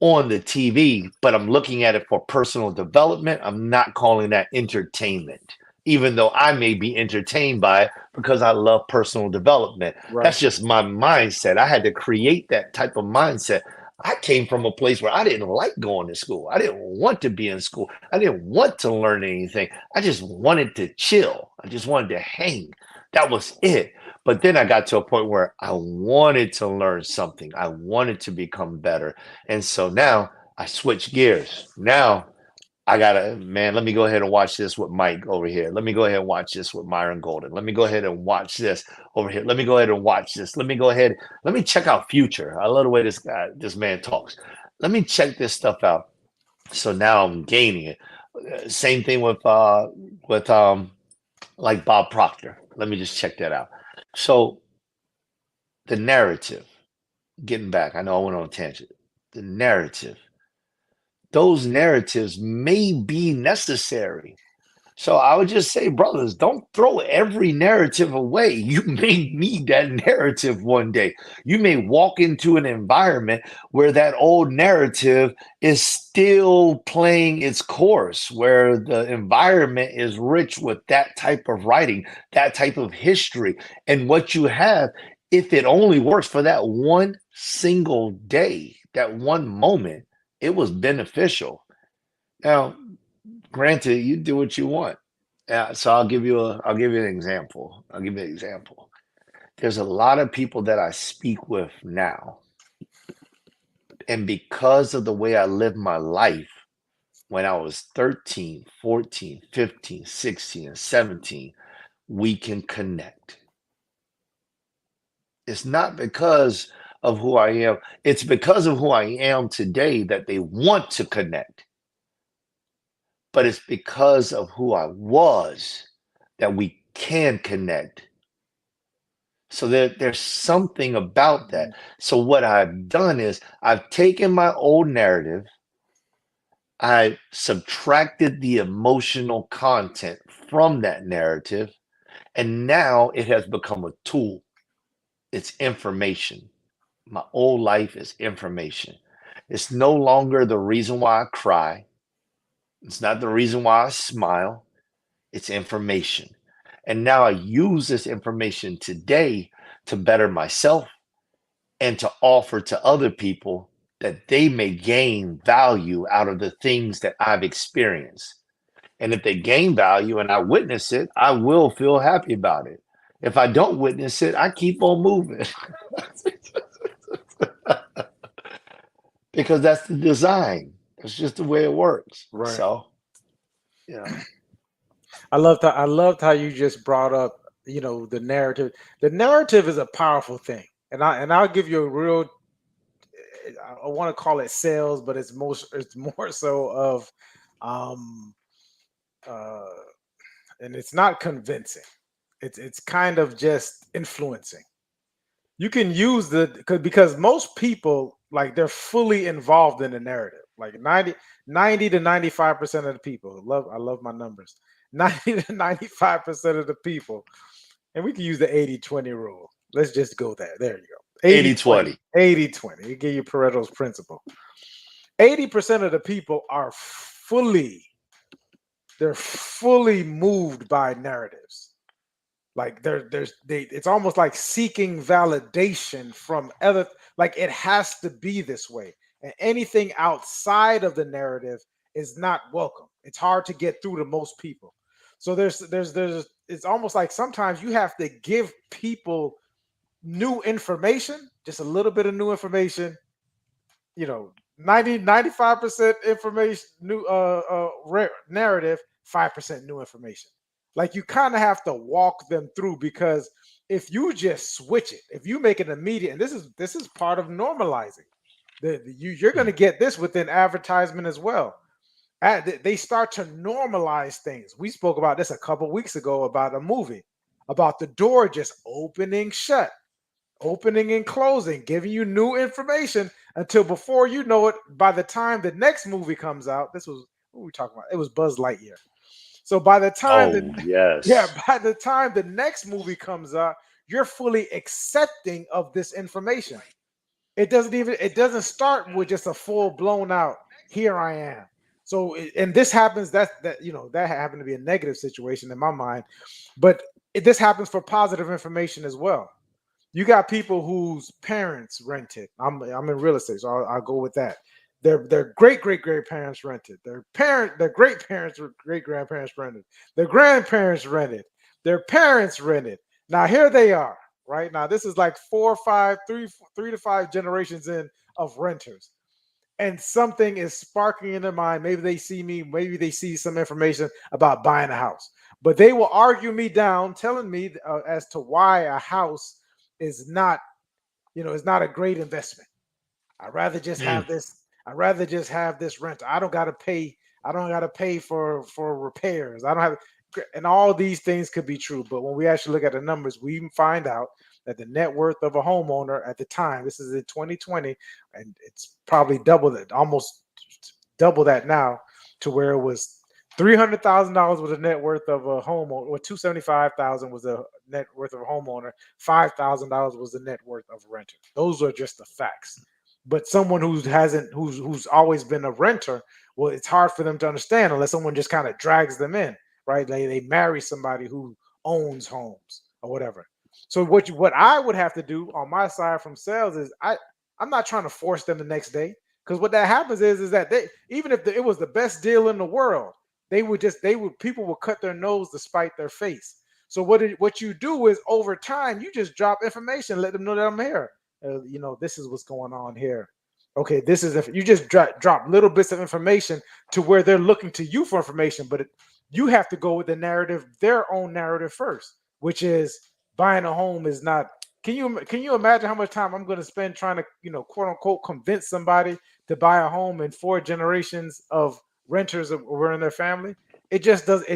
on the TV, but I'm looking at it for personal development, I'm not calling that entertainment. Even though I may be entertained by it because I love personal development. Right. That's just my mindset. I had to create that type of mindset. I came from a place where I didn't like going to school. I didn't want to be in school. I didn't want to learn anything. I just wanted to chill. I just wanted to hang. That was it. But then I got to a point where I wanted to learn something. I wanted to become better. And so now I switch gears. Now I gotta, man, let me go ahead and watch this with Mike over here. Let me go ahead and watch this with Myron Golden. Let me go ahead and watch this over here. Let me go ahead and watch this. Let me go ahead. Let me check out Future. I love the way this man talks. Let me check this stuff out. So now I'm gaining it. Same thing with like Bob Proctor. Let me just check that out. So the narrative, getting back, I know I went on a tangent. The narrative, those narratives may be necessary. So I would just say, brothers, don't throw every narrative away. You may need that narrative one day. You may walk into an environment where that old narrative is still playing its course, where the environment is rich with that type of writing, that type of history. And what you have, if it only works for that one single day, that one moment, it was beneficial. Now, granted, you do what you want. So I'll give you an example. I'll give you an example. There's a lot of people that I speak with now, and because of the way I lived my life when I was 13, 14, 15, 16, and 17, we can connect. It's not because of who I am. It's because of who I am today that they want to connect, but it's because of who I was that we can connect. So there's something about that. So what I've done is I've taken my old narrative, I subtracted the emotional content from that narrative, and now it has become a tool. It's information. My old life is information. It's no longer the reason why I cry. It's not the reason why I smile. It's information. And now I use this information today to better myself and to offer to other people that they may gain value out of the things that I've experienced. And if they gain value and I witness it, I will feel happy about it. If I don't witness it, I keep on moving because that's the design. That's just the way it works. Right. So, you know, I loved how you just brought up. the narrative. The narrative is a powerful thing, and I'll give you a real. I want to call it sales, but it's more so of, um, uh, and it's not convincing. It's kind of just influencing. You can use because most people, like, they're fully involved in the narrative. Like 90 to 95% of the people, I love my numbers. 90 to 95% of the people, and we can use the 80-20 rule. Let's just go there. There you go. 80 80 20. 20. 80-20. It give you Pareto's principle. 80% of the people are fully moved by narratives. Like it's almost like seeking validation from other, like it has to be this way. And anything outside of the narrative is not welcome. It's hard to get through to most people. So there's it's almost like sometimes you have to give people new information, just a little bit of new information, 90 95% information, new narrative, 5% new information. Like, you kind of have to walk them through, because if you just switch it, if you make it immediate, and this is part of normalizing, you're going to get this within advertisement as well. They start to normalize things. We spoke about this a couple weeks ago about a movie, about the door just opening shut, opening and closing, giving you new information until, before you know it, by the time the next movie comes out, this was what we talking about. It was Buzz Lightyear. So by the time Oh, yeah, yes. by the time the next movie comes out, you're fully accepting of this information. It doesn't start with just a full blown out, here I am. So and this happens, that happened to be a negative situation in my mind, but this happens for positive information as well. You got people whose parents rented. I'm in real estate, so I'll go with that. Their great parents rented. Their great parents, great grandparents rented. Their grandparents rented. Their parents rented. Now here they are. Right now, this is like three to five generations in of renters, and something is sparking in their mind. Maybe they see me. Maybe they see some information about buying a house, but they will argue me down, telling me as to why a house is not, is not a great investment. I'd rather just Mm, have this. I'd rather just have this rent. I don't got to pay. I don't got to pay for repairs. I don't have, and all these things could be true. But when we actually look at the numbers, we find out that the net worth of a homeowner at the time, this is in 2020, and it's probably double that, almost double that now, to where it was $300,000 was the net worth of a homeowner, or 275,000 was the net worth of a homeowner. $5,000 was the net worth of a renter. Those are just the facts. But someone who hasn't, who's always been a renter, well, it's hard for them to understand unless someone just kind of drags them in, right? They marry somebody who owns homes or whatever. So what I would have to do on my side from sales is, I'm not trying to force them the next day, because what that happens is that they, even if it was the best deal in the world, people would cut their nose to spite their face. So what you do is, over time, you just drop information, let them know that I'm here. This is what's going on here. Okay, this is if you just drop little bits of information to where they're looking to you for information, but you have to go with the narrative, their own narrative first, which is buying a home is not. Can you imagine how much time I'm going to spend trying to, quote unquote, convince somebody to buy a home in four generations of renters were in their family? It just doesn't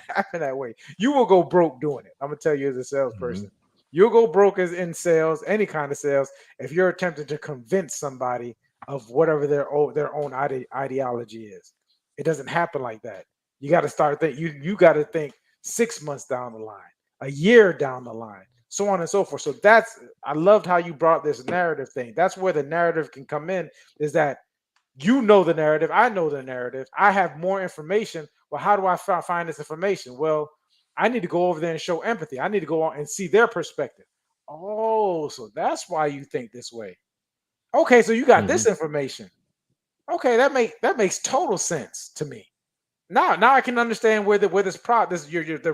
happen that way. You will go broke doing it. I'm gonna tell you, as a mhm. salesperson, you'll go broke as in sales, any kind of sales, if you're attempting to convince somebody of whatever their own ideology is. It doesn't happen like that. You got to start think you got to think 6 months down the line, a year down the line, so on and so forth. So I loved how you brought this narrative thing. That's where the narrative can come in. Is that you know the narrative, I know the narrative, I have more information. Well, how do I find this information? Well, I need to go over there and show empathy. I need to go on and see their perspective. Oh, so that's why you think this way. Okay, so you got Mhm. this information. Okay, that makes total sense to me. Now I can understand where the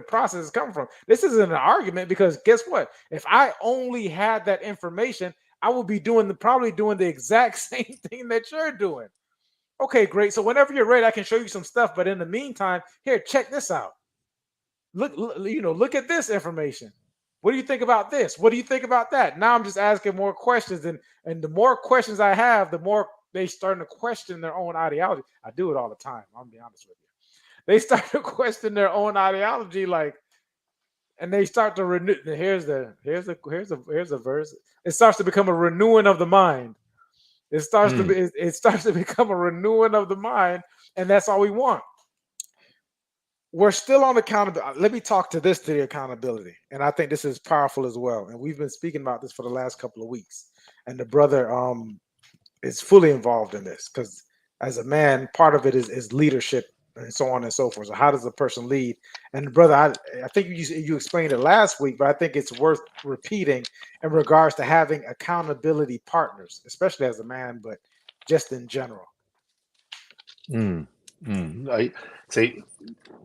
process is coming from. This isn't an argument, because guess what? If I only had that information, I would be probably doing the exact same thing that you're doing. Okay, great. So whenever you're ready, I can show you some stuff. But in the meantime, here, check this out. look at this information. What do you think about this? What do you think about that? Now I'm just asking more questions, and the more questions I have, the more they starting to question their own ideology. I do it all the time. I'm gonna be honest with you. They start to question their own ideology, like, and they start to renew. Here's a verse. It starts to become a renewing of the mind. Hmm. It starts to become a renewing of the mind, and that's all we want. We're still on accountability. Let me talk to the accountability, and I think this is powerful as well. And we've been speaking about this for the last couple of weeks. And the brother is fully involved in this because, as a man, part of it is leadership and so on and so forth. So, how does a person lead? And brother, I think you explained it last week, but I think it's worth repeating in regards to having accountability partners, especially as a man, but just in general. Hmm. I say,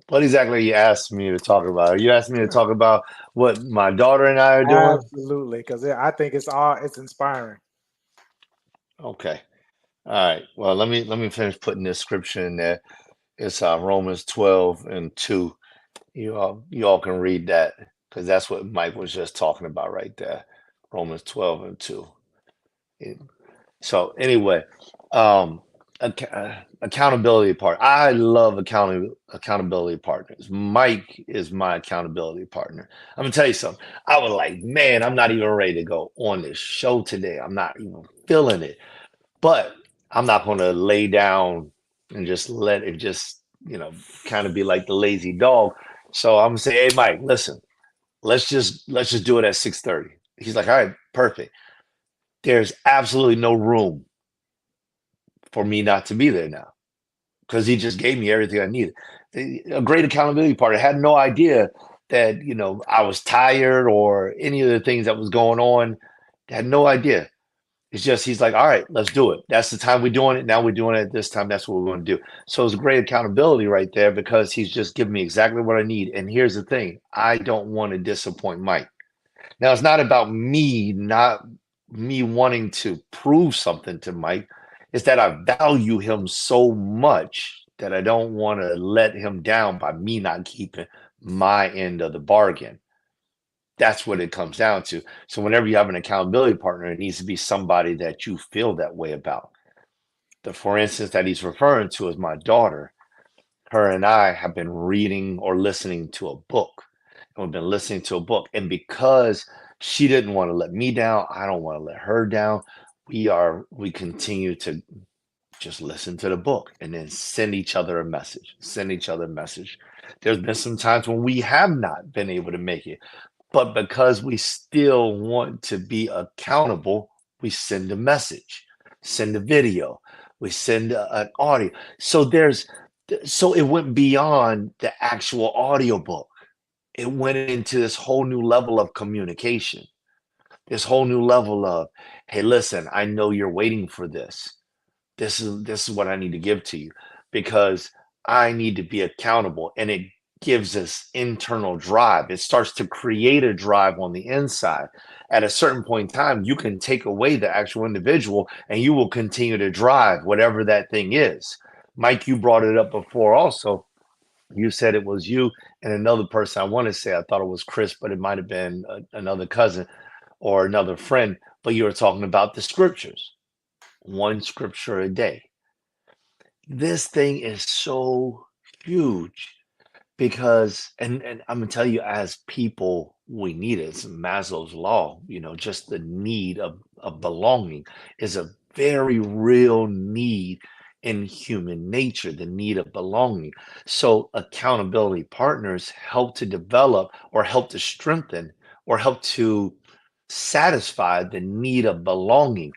what exactly are you asking me to talk about? Are you asking me to talk about what my daughter and I are doing? Absolutely, because I think it's inspiring. Okay. All right. Well, let me finish putting this scripture in there. It's Romans 12 and 2. You all can read that because that's what Mike was just talking about right there. Romans 12 and 2. It- So anyway, um, accountability part. I love accountability partners. Mike is my accountability partner. I'm gonna tell you something. I was like, man, I'm not even ready to go on this show today. I'm not even feeling it. But I'm not going to lay down and just let it just, kind of be like the lazy dog. So I'm gonna say, hey, Mike, listen, let's just do it at 6:30. He's like, all right, perfect. There's absolutely no room for me not to be there now because he just gave me everything I needed. A great accountability partner had no idea that I was tired or any of the things that was going on. Had no idea. It's just he's like, all right, let's do it. That's the time we're doing it. Now we're doing it at this time. That's what we're going to do. So it's a great accountability right there because he's just giving me exactly what I need. And here's the thing: I don't want to disappoint Mike. Now it's not about not me wanting to prove something to Mike. It's that I value him so much that I don't want to let him down by me not keeping my end of the bargain. That's what it comes down to. So whenever you have an accountability partner, it needs to be somebody that you feel that way about. The for instance that he's referring to is my daughter. Her and I have been reading or listening to a book. And we've been listening to a book. And because she didn't want to let me down, I don't want to let her down. We continue to just listen to the book and then send each other a message, send each other a message. There's been some times when we have not been able to make it. But because we still want to be accountable, we send a message, send a video, we send an audio. So it went beyond the actual audiobook. It went into this whole new level of communication, this whole new level of, hey, listen, I know you're waiting for this. This is what I need to give to you because I need to be accountable. And it gives us internal drive. It starts to create a drive on the inside. At a certain point in time, you can take away the actual individual and you will continue to drive whatever that thing is. Mike, you brought it up before also. You said it was you and another person. I want to say I thought it was Chris, but it might have been another cousin or another friend. But you were talking about the scriptures, one scripture a day. This thing is so huge because and I'm gonna tell you as people we need it. It's Maslow's law, just the need of belonging is a very real need in human nature, the need of belonging. So accountability partners help to develop or help to strengthen or help to satisfy the need of belonging.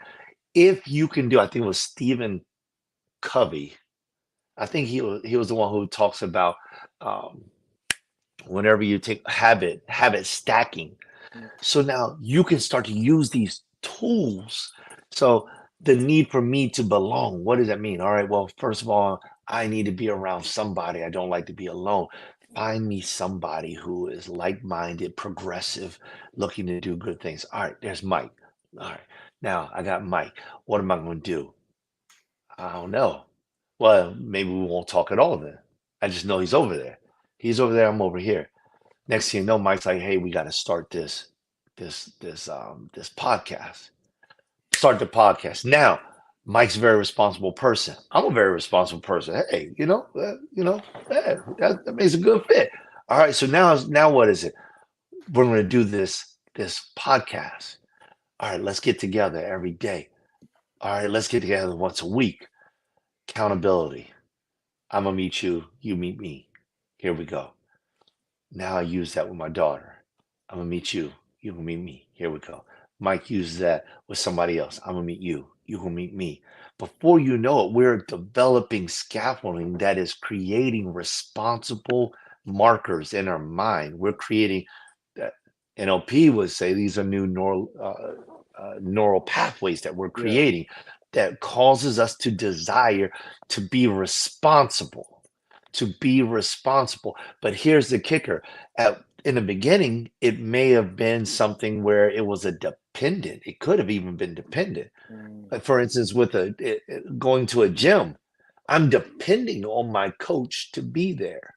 If you can do, I think it was Stephen Covey. I think he was the one who talks about um, whenever you take habit stacking. So now you can start to use these tools. So the need for me to belong, what does that mean? All right, well, first of all, I need to be around somebody. I don't like to be alone. Find me somebody who is like-minded, progressive, looking to do good things. All right, there's Mike. All right, now I got Mike. What am I going to do? I don't know. Well, maybe we won't talk at all then. I just know he's over there. He's over there, I'm over here. Next thing you know, Mike's like, "Hey, we got to start this podcast. Start the podcast now." Mike's a very responsible person. I'm a very responsible person. Hey, that makes a good fit. All right, so now what is it? We're going to do this podcast. All right, let's get together every day. All right, let's get together once a week. Accountability. I'm gonna meet you. You meet me. Here we go. Now I use that with my daughter. I'm gonna meet you. You gonna meet me. Here we go. Mike uses that with somebody else. I'm gonna meet you. You gonna meet me. Before you know it, we're developing scaffolding that is creating responsible markers in our mind. We're creating that NLP would say these are new neural pathways that we're Yeah. creating that causes us to desire to be responsible. To be responsible. But here's the kicker. In the beginning, it may have been something where it was a dependent. It could have even been dependent. Mm, Like for instance, with going to a gym, I'm depending on my coach to be there.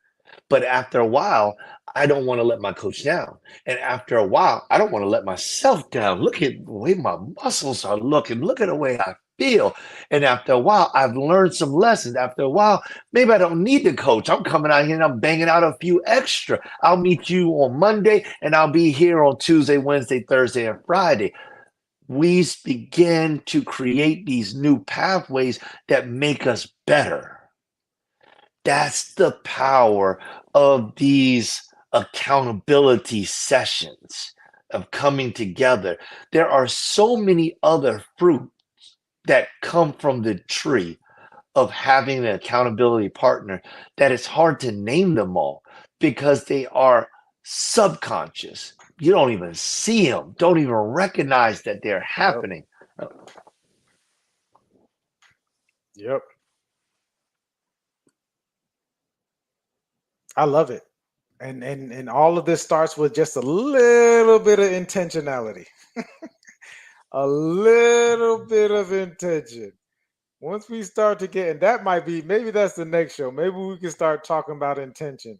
But after a while, I don't want to let my coach down. And after a while, I don't want to let myself down. Look at the way my muscles are looking. Look at the way I feel. And after a while, I've learned some lessons. After a while, maybe I don't need the coach. I'm coming out here and I'm banging out a few extra. I'll meet you on Monday and I'll be here on Tuesday, Wednesday, Thursday, and Friday. We begin to create these new pathways that make us better. That's the power of these accountability sessions of coming together. There are so many other fruit that come from the tree of having an accountability partner that it's hard to name them all because they are subconscious. You don't even see them, don't even recognize that they're yep. happening. Yep. I love it. And all of this starts with just a little bit of intentionality. A little bit of intention. Once we start to get, and that might be, maybe that's the next show. Maybe we can start talking about intention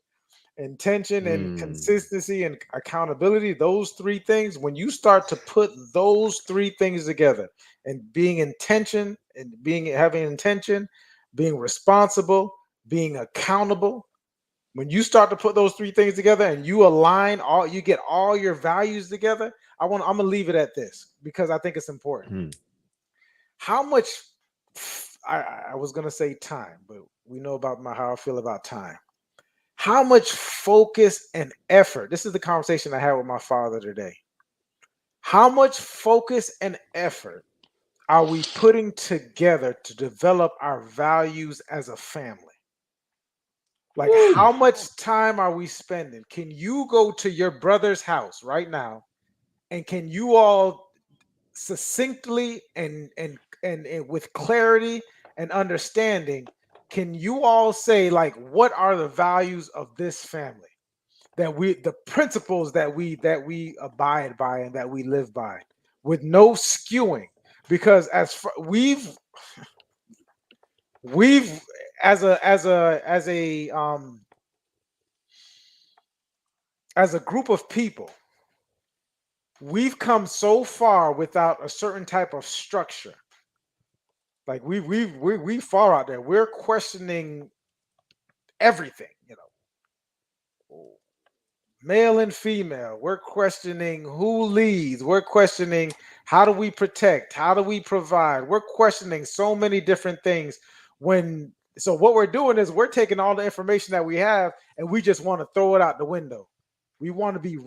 and Mm, consistency and accountability. Those three things, when you start to put those three things together and being intention and being having intention, being responsible, being accountable, when you start to put those three things together and you align all, you get all your values together. I'm gonna leave it at this because I think it's important. mm. How much I was gonna say time, but we know about how I feel about time. How much focus and effort? This is the conversation I had with my father today. How much focus and effort are we putting together to develop our values as a family? Like, Woo. how much time are we spending? Can you go to your brother's house right now and can you all succinctly and with clarity and understanding, can you all say like what are the values of this family? That we the principles that we abide by and that we live by with no skewing because we've as a group of people, we've come so far without a certain type of structure. Like we far out there. We're questioning everything, male and female. We're questioning who leads. We're questioning how do we protect? How do we provide? We're questioning so many different things. So what we're doing is we're taking all the information that we have and we just want to throw it out the window. We want to be.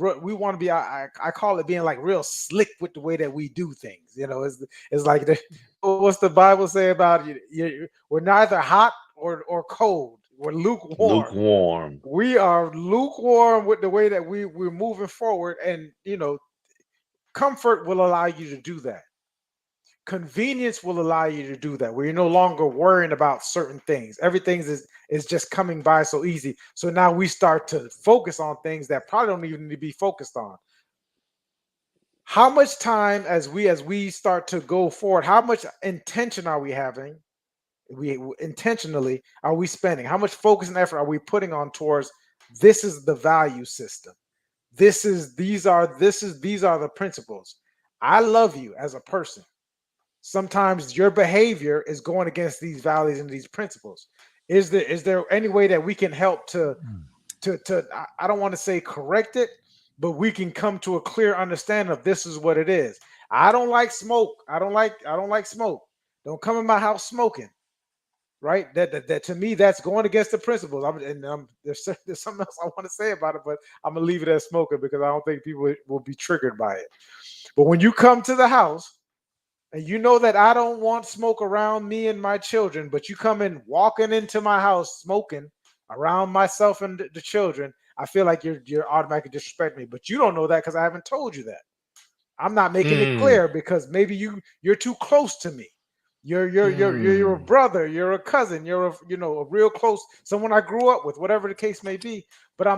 I call it being like real slick with the way that we do things. It's like what's the Bible say about you? We're neither hot or cold. We're lukewarm. Lukewarm. We are lukewarm with the way that we're moving forward, and comfort will allow you to do that. Convenience will allow you to do that, where you're no longer worrying about certain things. Everything is just coming by so easy. So now we start to focus on things that probably don't even need to be focused on. How much time as we start to go forward, how much intention are we having? We intentionally are we spending? How much focus and effort are we putting on towards this is the value system? these are the principles. I love you as a person. Sometimes your behavior is going against these values and these principles. Is there any way that we can help to I don't want to say correct it, but we can come to a clear understanding of this is what it is. I don't like smoke. I don't like smoke. Don't come in my house smoking. Right? That to me that's going against the principles. There's something else I want to say about it, but I'm gonna leave it as smoking because I don't think people will be triggered by it. But when you come to the house and you know that I don't want smoke around me and my children, but you come in walking into my house smoking around myself and the children, I feel like you're automatically disrespecting me. But you don't know that because I haven't told you that. I'm not making it Mm, clear because maybe you're too close to me. You're a mm, brother, you're a cousin, you're a real close someone I grew up with, whatever the case may be. But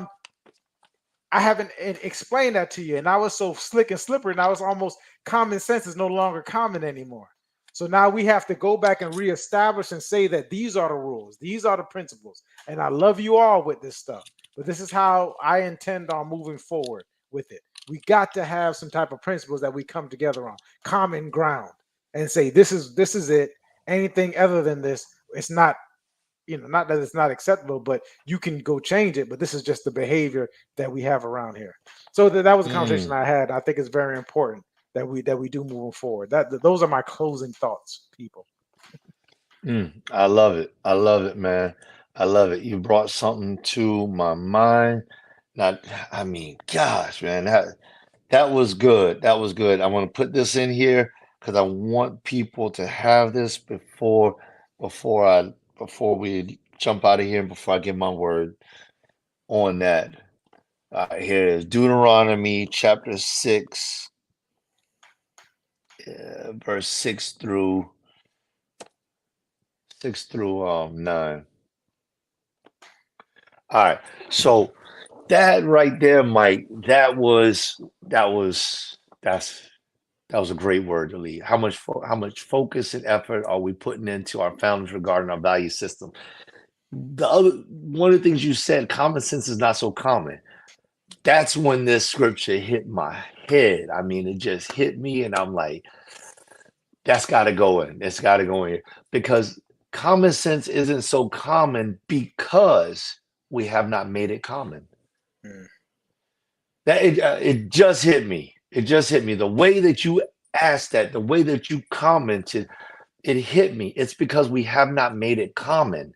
I haven't explained that to you, and I was so slick and slippery, and I was almost common sense is no longer common anymore. So now we have to go back and reestablish and say that these are the rules, these are the principles, and I love you all with this stuff. But this is how I intend on moving forward with it. We got to have some type of principles that we come together on, common ground, and say this is it. Anything other than this, it's not not that it's not acceptable, but you can go change it. But this is just the behavior that we have around here. So that was a conversation mm, I had. I think it's very important that we do moving forward. Those are my closing thoughts, people. I love it. I love it, man. I love it. You brought something to my mind. Not, I mean, gosh, man, that was good. That was good. I want to put this in here because I want people to have this before before we jump out of here and before I give my word on that. All right, here it is. Deuteronomy chapter 6, verse 6 through 9. All right. So that right there, Mike, that's that was a great word to lead. How much focus and effort are we putting into our families regarding our value system? The other one of the things you said, common sense is not so common. That's when this scripture hit my head. I mean, it just hit me, and I'm like, that's got to go in. It's got to go in because common sense isn't so common because we have not made it common. Mm, It just hit me. It just hit me. The way that you asked that, the way that you commented, it hit me. It's because we have not made it common.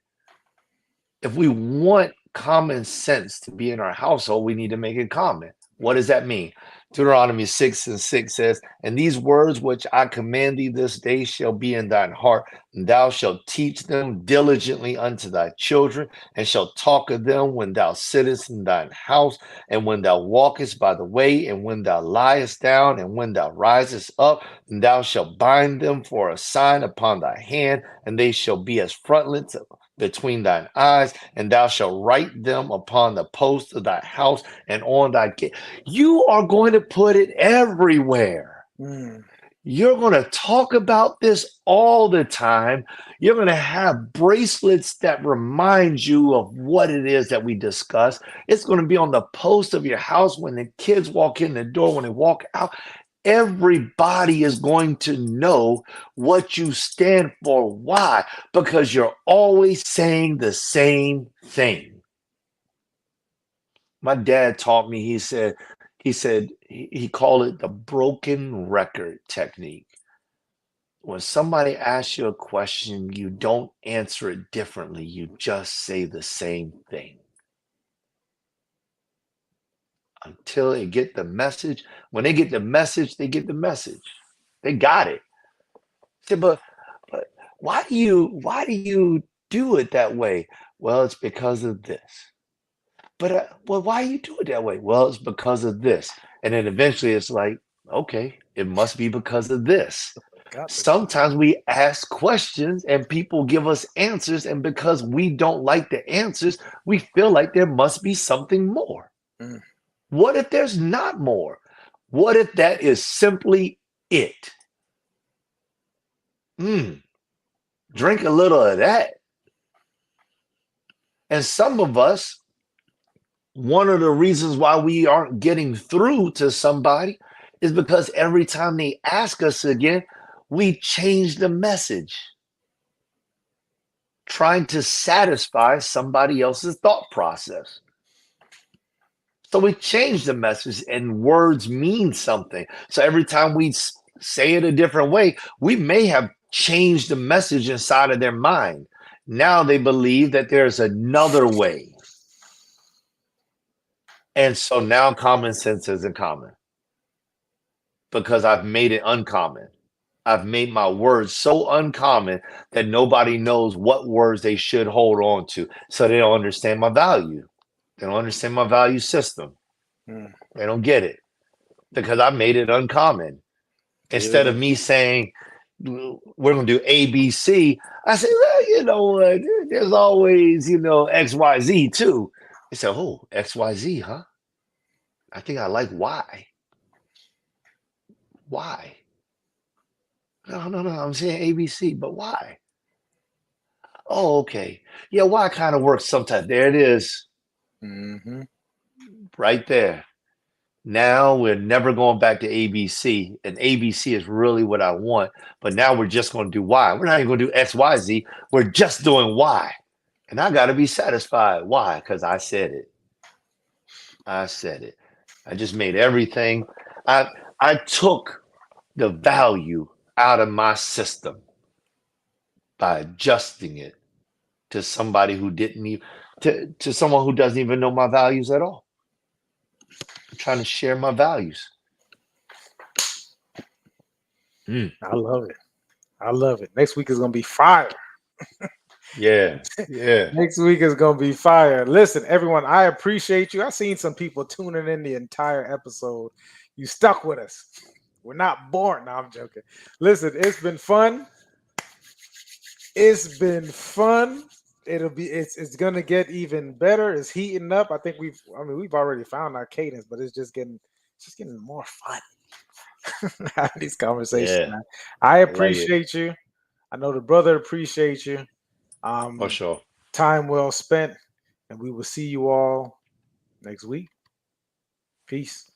If we want common sense to be in our household, we need to make it common. What does that mean? Deuteronomy 6 and 6 says, and these words which I command thee this day shall be in thine heart, and thou shalt teach them diligently unto thy children, and shalt talk of them when thou sittest in thine house, and when thou walkest by the way, and when thou liest down, and when thou risest up, and thou shalt bind them for a sign upon thy hand, and they shall be as frontlets between thine eyes, and thou shalt write them upon the posts of thy house and on thy gate. You are going to put it everywhere. mm, You're going to talk about this all the time. You're going to have bracelets that remind you of what it is that we discuss. It's going to be on the post of your house when the kids walk in the door, when they walk out. Everybody is going to know what you stand for. Why? Because you're always saying the same thing. My dad taught me, he called it the broken record technique. When somebody asks you a question, you don't answer it differently. You just say the same thing until they get the message. When they get the message, they get the message. They got it. I said, but why do you do it that way? Well, it's because of this. But well, why you do it that way? Well, it's because of this. And then eventually it's like, okay, it must be because of this. got to be. Sometimes we ask questions and people give us answers, and because we don't like the answers, we feel like there must be something more. Mm, What if there's not more? What if that is simply it? Mm, drink a little of that. And some of us One of the reasons why we aren't getting through to somebody is because every time they ask us again, we change the message, trying to satisfy somebody else's thought process. So we change the message, and words mean something. So every time we say it a different way, we may have changed the message inside of their mind. Now they believe that there's another way. And so now common sense isn't common because I've made it uncommon. I've made my words so uncommon that nobody knows what words they should hold on to. So they don't understand my value. They don't understand my value system. Mm. They don't get it because I made it uncommon. Get it Instead of in. me saying, we're going to do ABC, I say, well, there's always, XYZ too. They said, oh, XYZ, huh? I think I like Y. Why? No. I'm saying ABC, but why? Oh, okay. Yeah, why kind of works sometimes. There it is, Mm-hmm. right there. Now we're never going back to ABC, and ABC is really what I want. But now we're just going to do Y. We're not even going to do XYZ. We're just doing Y. And I got to be satisfied. Why? Because I said it. I said it. I just made everything. I took the value out of my system by adjusting it to somebody who didn't even to someone who doesn't even know my values at all. I'm trying to share my values. I love it. I love it. Next week is gonna be fire. Yeah, yeah, Next week is gonna be fire. Listen, everyone, I appreciate you. I seen some people tuning in the entire episode. You stuck with us. We're not bored. No, I'm joking. Listen, it's been fun. It's been fun. It's gonna get even better. It's heating up. We've already found our cadence, but it's just getting more fun. Having these conversations, yeah. man. I I like it appreciate you. I know the brother appreciates you. for Um, sure. Time well spent, and we will see you all next week. Peace.